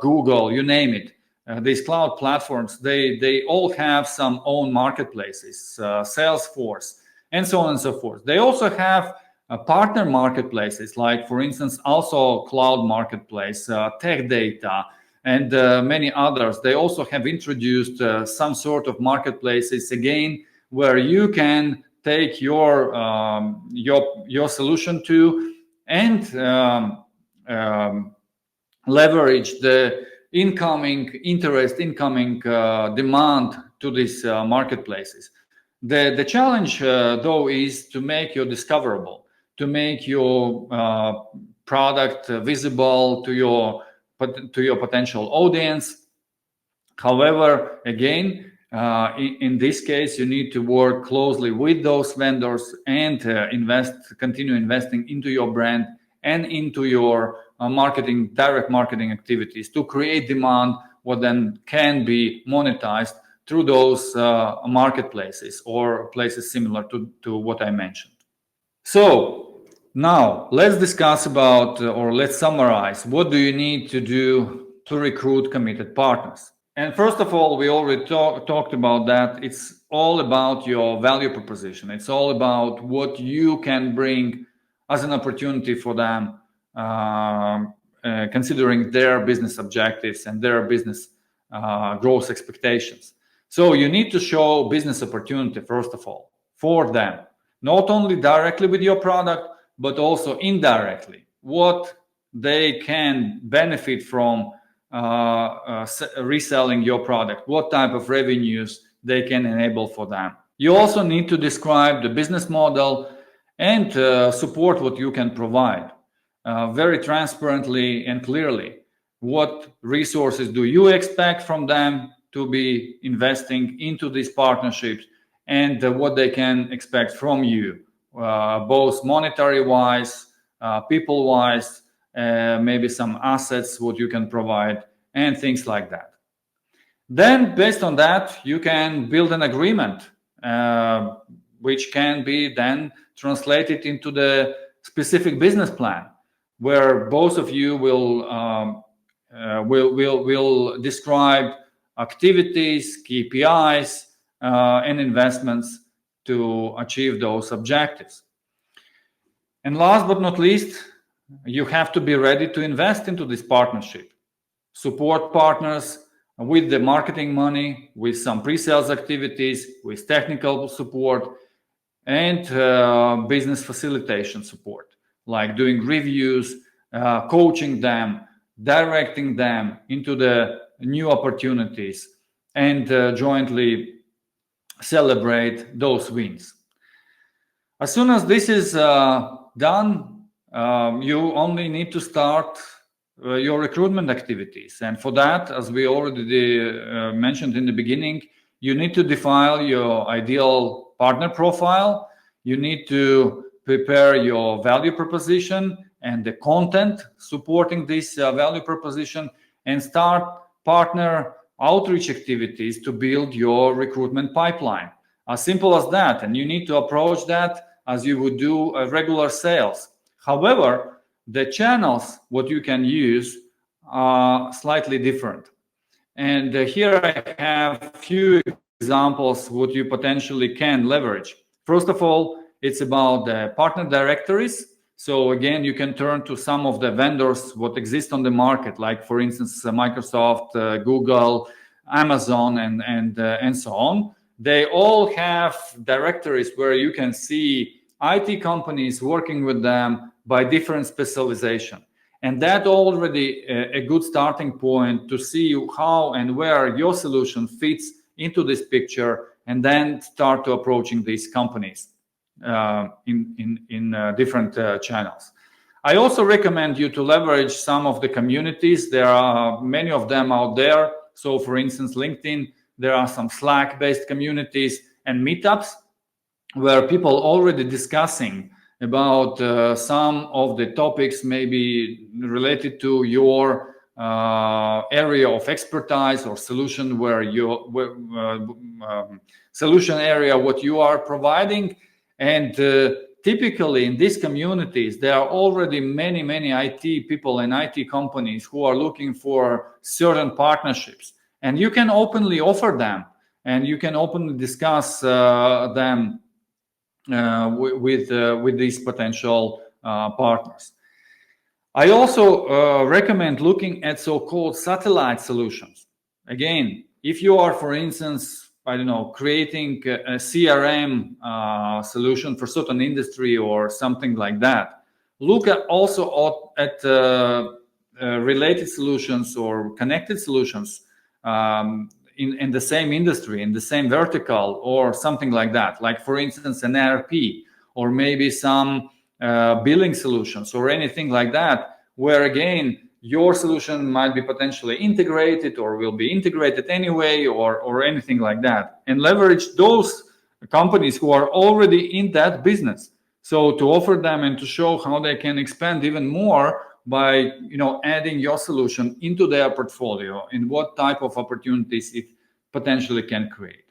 Google, you name it, these cloud platforms, they all have some own marketplaces, Salesforce, and so on and so forth. They also have partner marketplaces, like, for instance, also cloud marketplace, Tech Data, and many others. They also have introduced some sort of marketplaces, again, where you can take your solution to and leverage the incoming demand to these marketplaces. The challenge, though, is to make you discoverable, to make your product visible to your potential audience. However, again, in this case, you need to work closely with those vendors and continue investing into your brand and into your direct marketing activities to create demand, what then can be monetized through those marketplaces or places similar to what I mentioned. So now let's discuss about, or let's summarize, what do you need to do to recruit committed partners? And first of all, we already talked about that. It's all about your value proposition. It's all about what you can bring as an opportunity for them, considering their business objectives and their business growth expectations. So you need to show business opportunity, first of all, for them, not only directly with your product, but also indirectly, what they can benefit from reselling your product, what type of revenues they can enable for them. You also need to describe the business model and support what you can provide very transparently and clearly. What resources do you expect from them to be investing into these partnerships, and what they can expect from you, both monetary-wise, people-wise, maybe some assets, what you can provide, and things like that. Then, based on that, you can build an agreement, which can be then translated into the specific business plan, where both of you will describe activities, KPIs, and investments to achieve those objectives. And last but not least, you have to be ready to invest into this partnership, support partners with the marketing money, with some pre-sales activities, with technical support, and business facilitation support, like doing reviews, coaching them, directing them into the new opportunities, and jointly celebrate those wins. As soon as this is done, you only need to start your recruitment activities. And for that, as we already mentioned in the beginning, you need to define your ideal partner profile. You need to prepare your value proposition and the content supporting this value proposition, and start partner outreach activities to build your recruitment pipeline. As simple as that. And you need to approach that as you would do regular sales. However, the channels, what you can use, are slightly different. And here I have a few examples what you potentially can leverage. First of all, it's about the partner directories. So again, you can turn to some of the vendors what exist on the market, like for instance, Microsoft, Google, Amazon, and so on. They all have directories where you can see IT companies working with them by different specialization. And that already a good starting point to see how and where your solution fits into this picture, and then start to approaching these companies in different channels. I also recommend you to leverage some of the communities. There are many of them out there. So for instance, LinkedIn, there are some Slack-based communities and meetups where people already discussing about some of the topics maybe related to your area of expertise or solution, where your solution area what you are providing. And typically in these communities, there are already many IT people and IT companies who are looking for certain partnerships, and you can openly offer them, and you can openly discuss them with these potential partners. I also recommend looking at so-called satellite solutions. Again, if you are, for instance, I don't know, creating a CRM solution for certain industry or something like that, look at also at related solutions or connected solutions in the same industry, in the same vertical, or something like that. Like for instance, an ERP, or maybe some billing solutions or anything like that, where again, your solution might be potentially integrated or will be integrated anyway, or anything like that. And leverage those companies who are already in that business. So to offer them and to show how they can expand even more by adding your solution into their portfolio and what type of opportunities it potentially can create.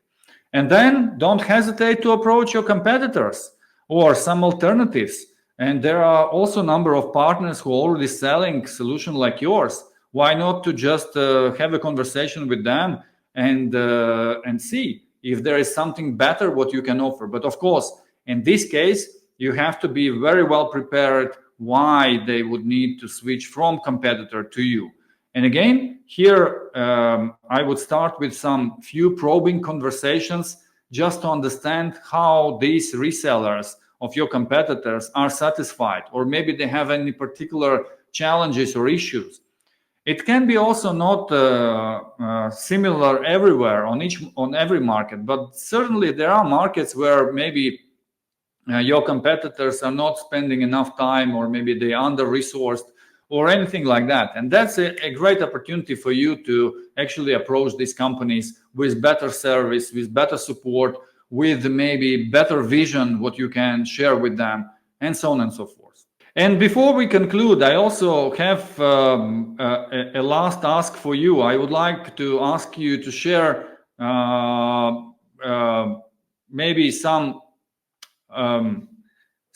And then don't hesitate to approach your competitors or some alternatives. And there are also a number of partners who are already selling solution like yours. Why not to just have a conversation with them and see if there is something better what you can offer. But of course, in this case, you have to be very well prepared why they would need to switch from competitor to you. And again, here I would start with some few probing conversations just to understand how these resellers of your competitors are satisfied, or maybe they have any particular challenges or issues. It can be also not similar everywhere on every market, but certainly there are markets where maybe your competitors are not spending enough time, or maybe they are under-resourced or anything like that. And that's a great opportunity for you to actually approach these companies with better service, with better support, with maybe better vision, what you can share with them, and so on and so forth. And before we conclude, I also have a last ask for you. I would like to ask you to share maybe some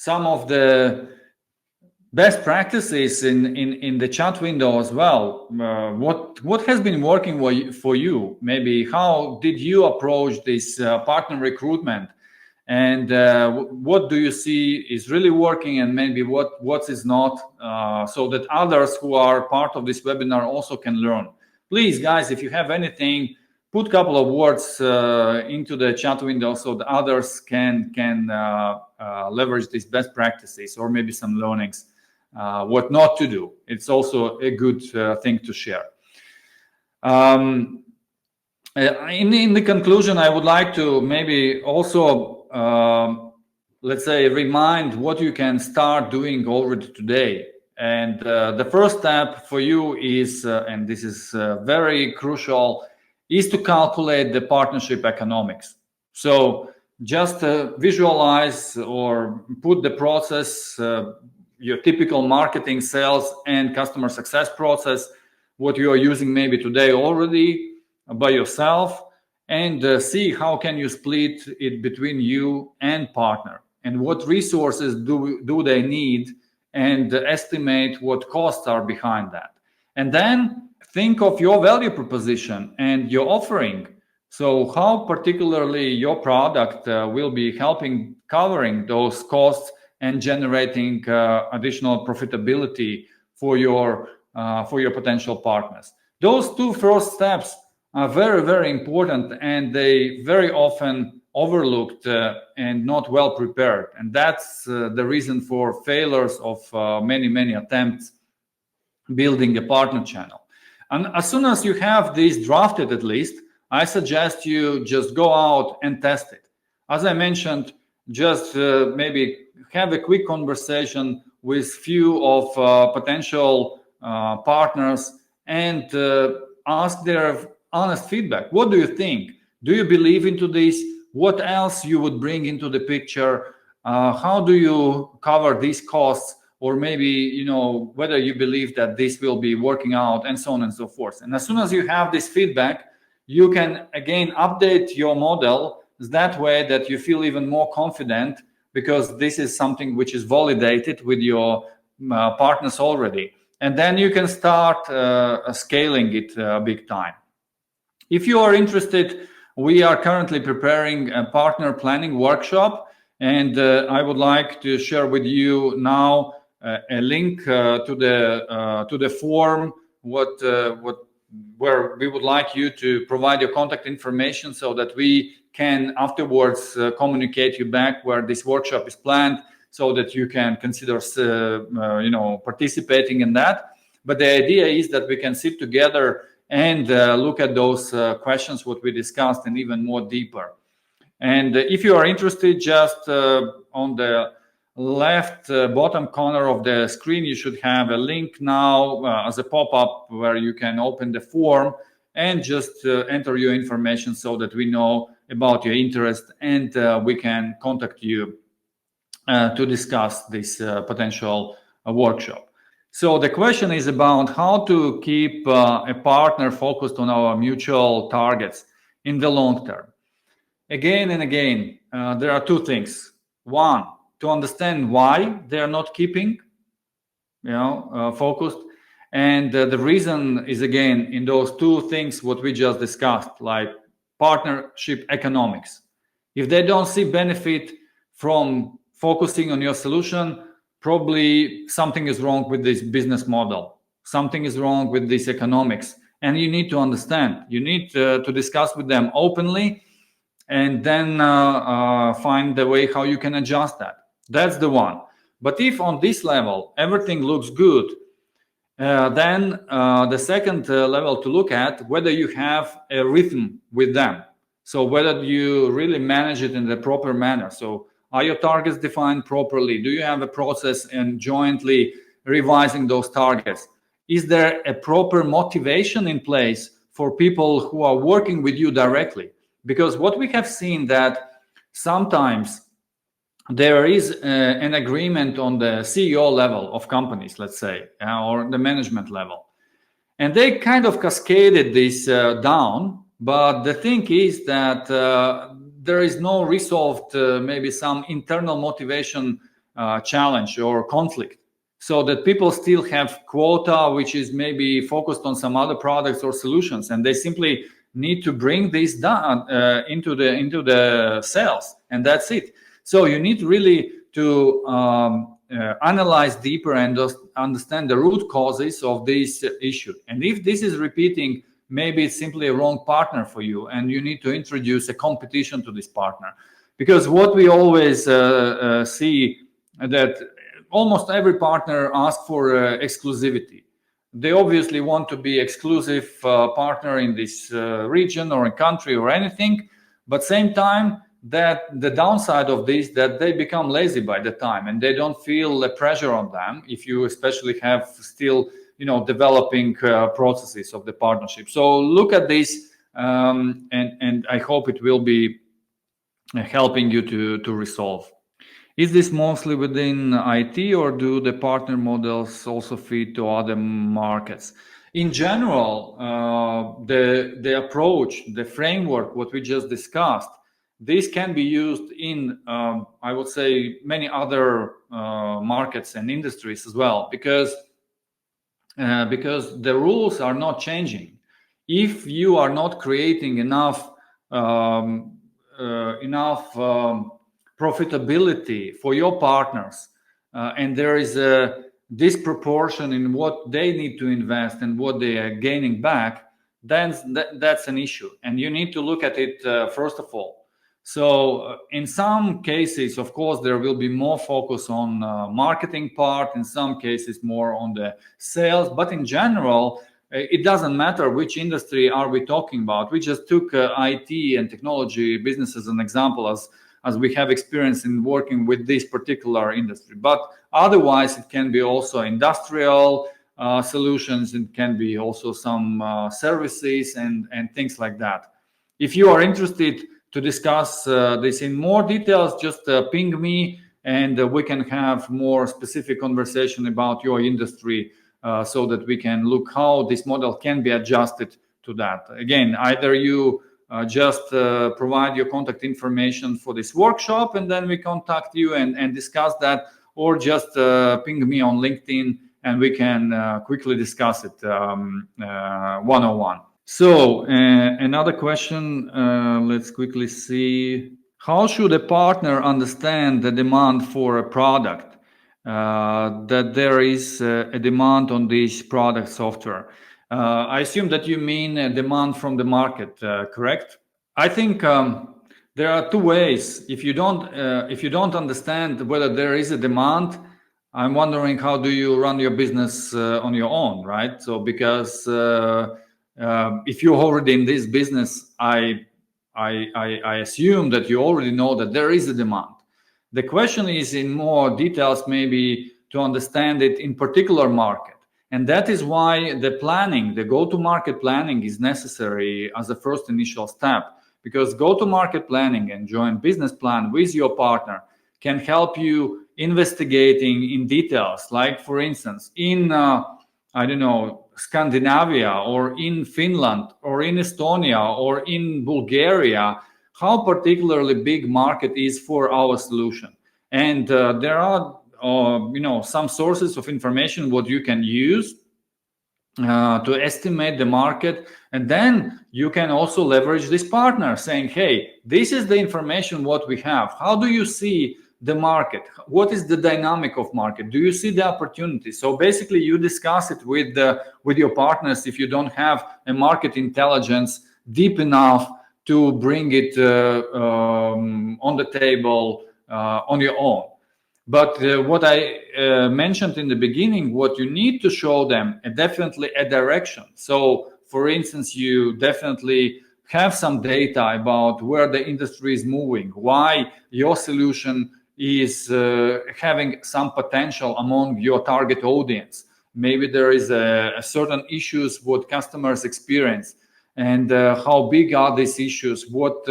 of the best practices in the chat window as well. What has been working for you? Maybe how did you approach this partner recruitment, and what do you see is really working, and maybe what is not, so that others who are part of this webinar also can learn. Please, guys, if you have anything, put a couple of words into the chat window so that others can leverage these best practices, or maybe some learnings, what not to do. It's also a good thing to share. In the conclusion, I would like to maybe also, let's say, remind what you can start doing already today. And the first step for you is, and this is very crucial, is to calculate the partnership economics. So just visualize or put the process, your typical marketing, sales, and customer success process, what you are using maybe today already by yourself, and see how can you split it between you and partner, and what resources do they need, and estimate what costs are behind that. And then think of your value proposition and your offering. So how particularly your product will be helping covering those costs and generating additional profitability for your potential partners. Those two first steps are very, very important, and they very often overlooked and not well prepared. And that's the reason for failures of many attempts building a partner channel. And as soon as you have this drafted, at least, I suggest you just go out and test it. As I mentioned, just maybe have a quick conversation with few of potential partners, and ask their honest feedback. What do you think? Do you believe into this? What else you would bring into the picture? How do you cover these costs? Or maybe, you know, whether you believe that this will be working out, and so on and so forth. And as soon as you have this feedback, you can again update your model that way that you feel even more confident, because this is something which is validated with your partners already. And then you can start scaling it big time. If you are interested, we are currently preparing a partner planning workshop, and I would like to share with you now a link to the form where we would like you to provide your contact information, so that we can afterwards communicate you back where this workshop is planned, so that you can consider participating in that. But the idea is that we can sit together and look at those questions what we discussed, and even more deeper. And if you are interested, just on the left bottom corner of the screen, you should have a link now as a pop-up where you can open the form and just enter your information, so that we know about your interest, and we can contact you to discuss this potential workshop. So the question is about how to keep a partner focused on our mutual targets in the long term. Again and again, there are two things. One, to understand why they are not keeping, focused. And the reason is, again, in those two things what we just discussed, like partnership economics. If they don't see benefit from focusing on your solution, probably something is wrong with this business model. something is wrong with this economics, and you need to understand. You need to discuss with them openly, and then find the way how you can adjust that. That's the one. But if on this level everything looks good, then the second level to look at whether you have a rhythm with them. So whether you really manage it in the proper manner. So are your targets defined properly? Do you have a process in jointly revising those targets? Is there a proper motivation in place for people who are working with you directly? Because what we have seen that sometimes there is an agreement on the CEO level of companies, let's say, or the management level. And they kind of cascaded this down. But the thing is that there is no resolved, maybe some internal motivation challenge or conflict. So that people still have quota, which is maybe focused on some other products or solutions, and they simply need to bring this down into the sales, and that's it. So you need really to analyze deeper and just understand the root causes of this issue. And if this is repeating, maybe it's simply a wrong partner for you, and you need to introduce a competition to this partner. Because what we always see that almost every partner asks for exclusivity. They obviously want to be exclusive partner in this region or in country or anything, but same time that the downside of this, that they become lazy by the time and they don't feel the pressure on them if you especially have still developing processes of the partnership. So look at this and I hope it will be helping you to resolve. Is this mostly within IT, or do the partner models also fit to other markets? In general, the approach, the framework, what we just discussed, this can be used in, I would say, many other markets and industries as well, because the rules are not changing. If you are not creating enough profitability for your partners, and there is a disproportion in what they need to invest and what they are gaining back, then that's an issue, and you need to look at it first of all. So in some cases, of course, there will be more focus on marketing part, in some cases more on the sales, but in general, it doesn't matter which industry are we talking about. We just took IT and technology business as an example, as we have experience in working with this particular industry. But otherwise, it can be also industrial solutions. It can be also some services and things like that. If you are interested to discuss this in more details, just ping me and we can have more specific conversation about your industry so that we can look how this model can be adjusted to that. Again, either you just provide your contact information for this workshop and then we contact you and discuss that, or just ping me on LinkedIn and we can quickly discuss it one-on-one. So another question, let's quickly see. How should a partner understand the demand for a product, that there is a demand on this product software? I assume that you mean a demand from the market, correct? I think there are two ways. If you don't understand whether there is a demand, I'm wondering how do you run your business on your own, right? So because if you're already in this business, I assume that you already know that there is a demand. The question is in more details, maybe to understand it in particular market. And that is why the planning, the go-to-market planning is necessary as a first initial step, because go-to-market planning and joint business plan with your partner can help you investigating in details. Like for instance, in, I don't know, Scandinavia or in Finland or in Estonia or in Bulgaria, how particularly big market is for our solution. And there are some sources of information what you can use to estimate the market, and then you can also leverage this partner saying, hey, this is the information what we have. How do you see the market. What is the dynamic of market? Do you see the opportunity? So basically, you discuss it with your partners if you don't have a market intelligence deep enough to bring it on the table on your own. But what I mentioned in the beginning, what you need to show them definitely a direction. So, for instance, you definitely have some data about where the industry is moving, why your solution is having some potential among your target audience. Maybe there is a certain issues what customers experience, and how big are these issues? What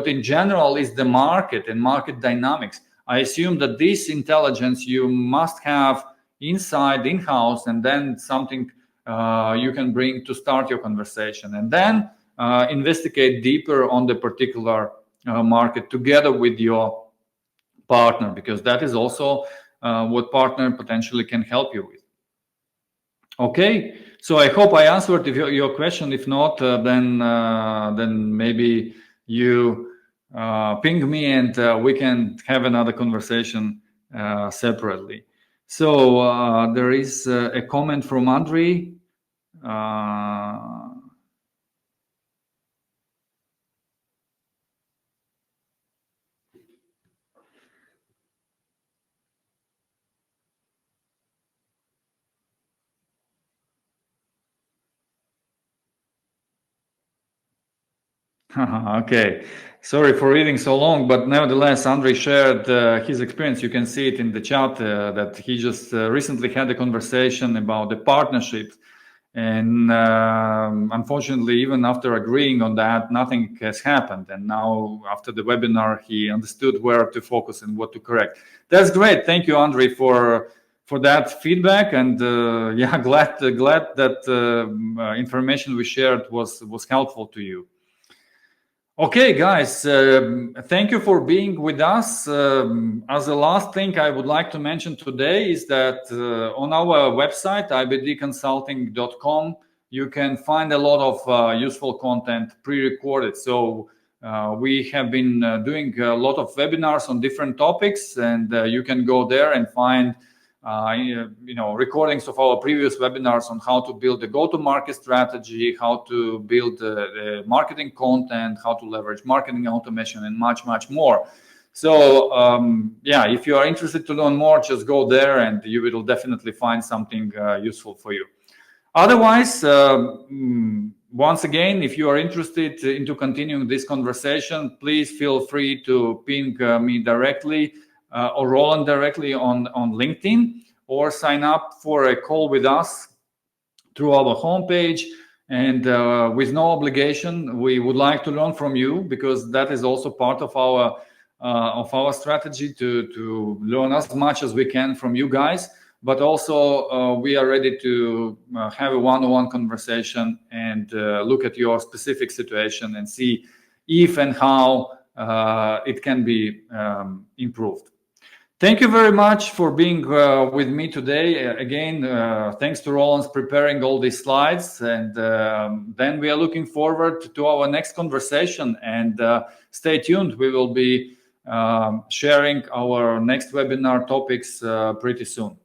in general is the market and market dynamics? I assume that this intelligence you must have inside, in-house, and then something you can bring to start your conversation, and then investigate deeper on the particular market together with your partner, because that is also what partner potentially can help you with. Okay, so I hope I answered your question. If not, then maybe you ping me and we can have another conversation separately. So there is a comment from Andrejs. Okay, sorry for reading so long, but nevertheless, Andrejs shared his experience. You can see it in the chat that he just recently had a conversation about the partnerships. And unfortunately, even after agreeing on that, nothing has happened. And now, after the webinar, he understood where to focus and what to correct. That's great. Thank you, Andrejs, for that feedback. And yeah, glad that information we shared was helpful to you. Okay, guys, thank you for being with us. As a last thing I would like to mention today is that on our website, ibdconsulting.com, you can find a lot of useful content pre-recorded. So we have been doing a lot of webinars on different topics, and you can go there and find recordings of our previous webinars on how to build a go-to-market strategy, how to build marketing content, how to leverage marketing automation, and much more. So yeah, if you are interested to learn more, just go there and you will definitely find something useful for you. Otherwise, once again, if you are interested into continuing this conversation, please feel free to ping me directly or Roland directly on LinkedIn, or sign up for a call with us through our homepage. And with no obligation, we would like to learn from you, because that is also part of our strategy to learn as much as we can from you guys. But also we are ready to have a one-on-one conversation and look at your specific situation and see if and how it can be improved. Thank you very much for being with me today. Again, thanks to Rolands preparing all these slides. And then we are looking forward to our next conversation. And stay tuned. We will be sharing our next webinar topics pretty soon.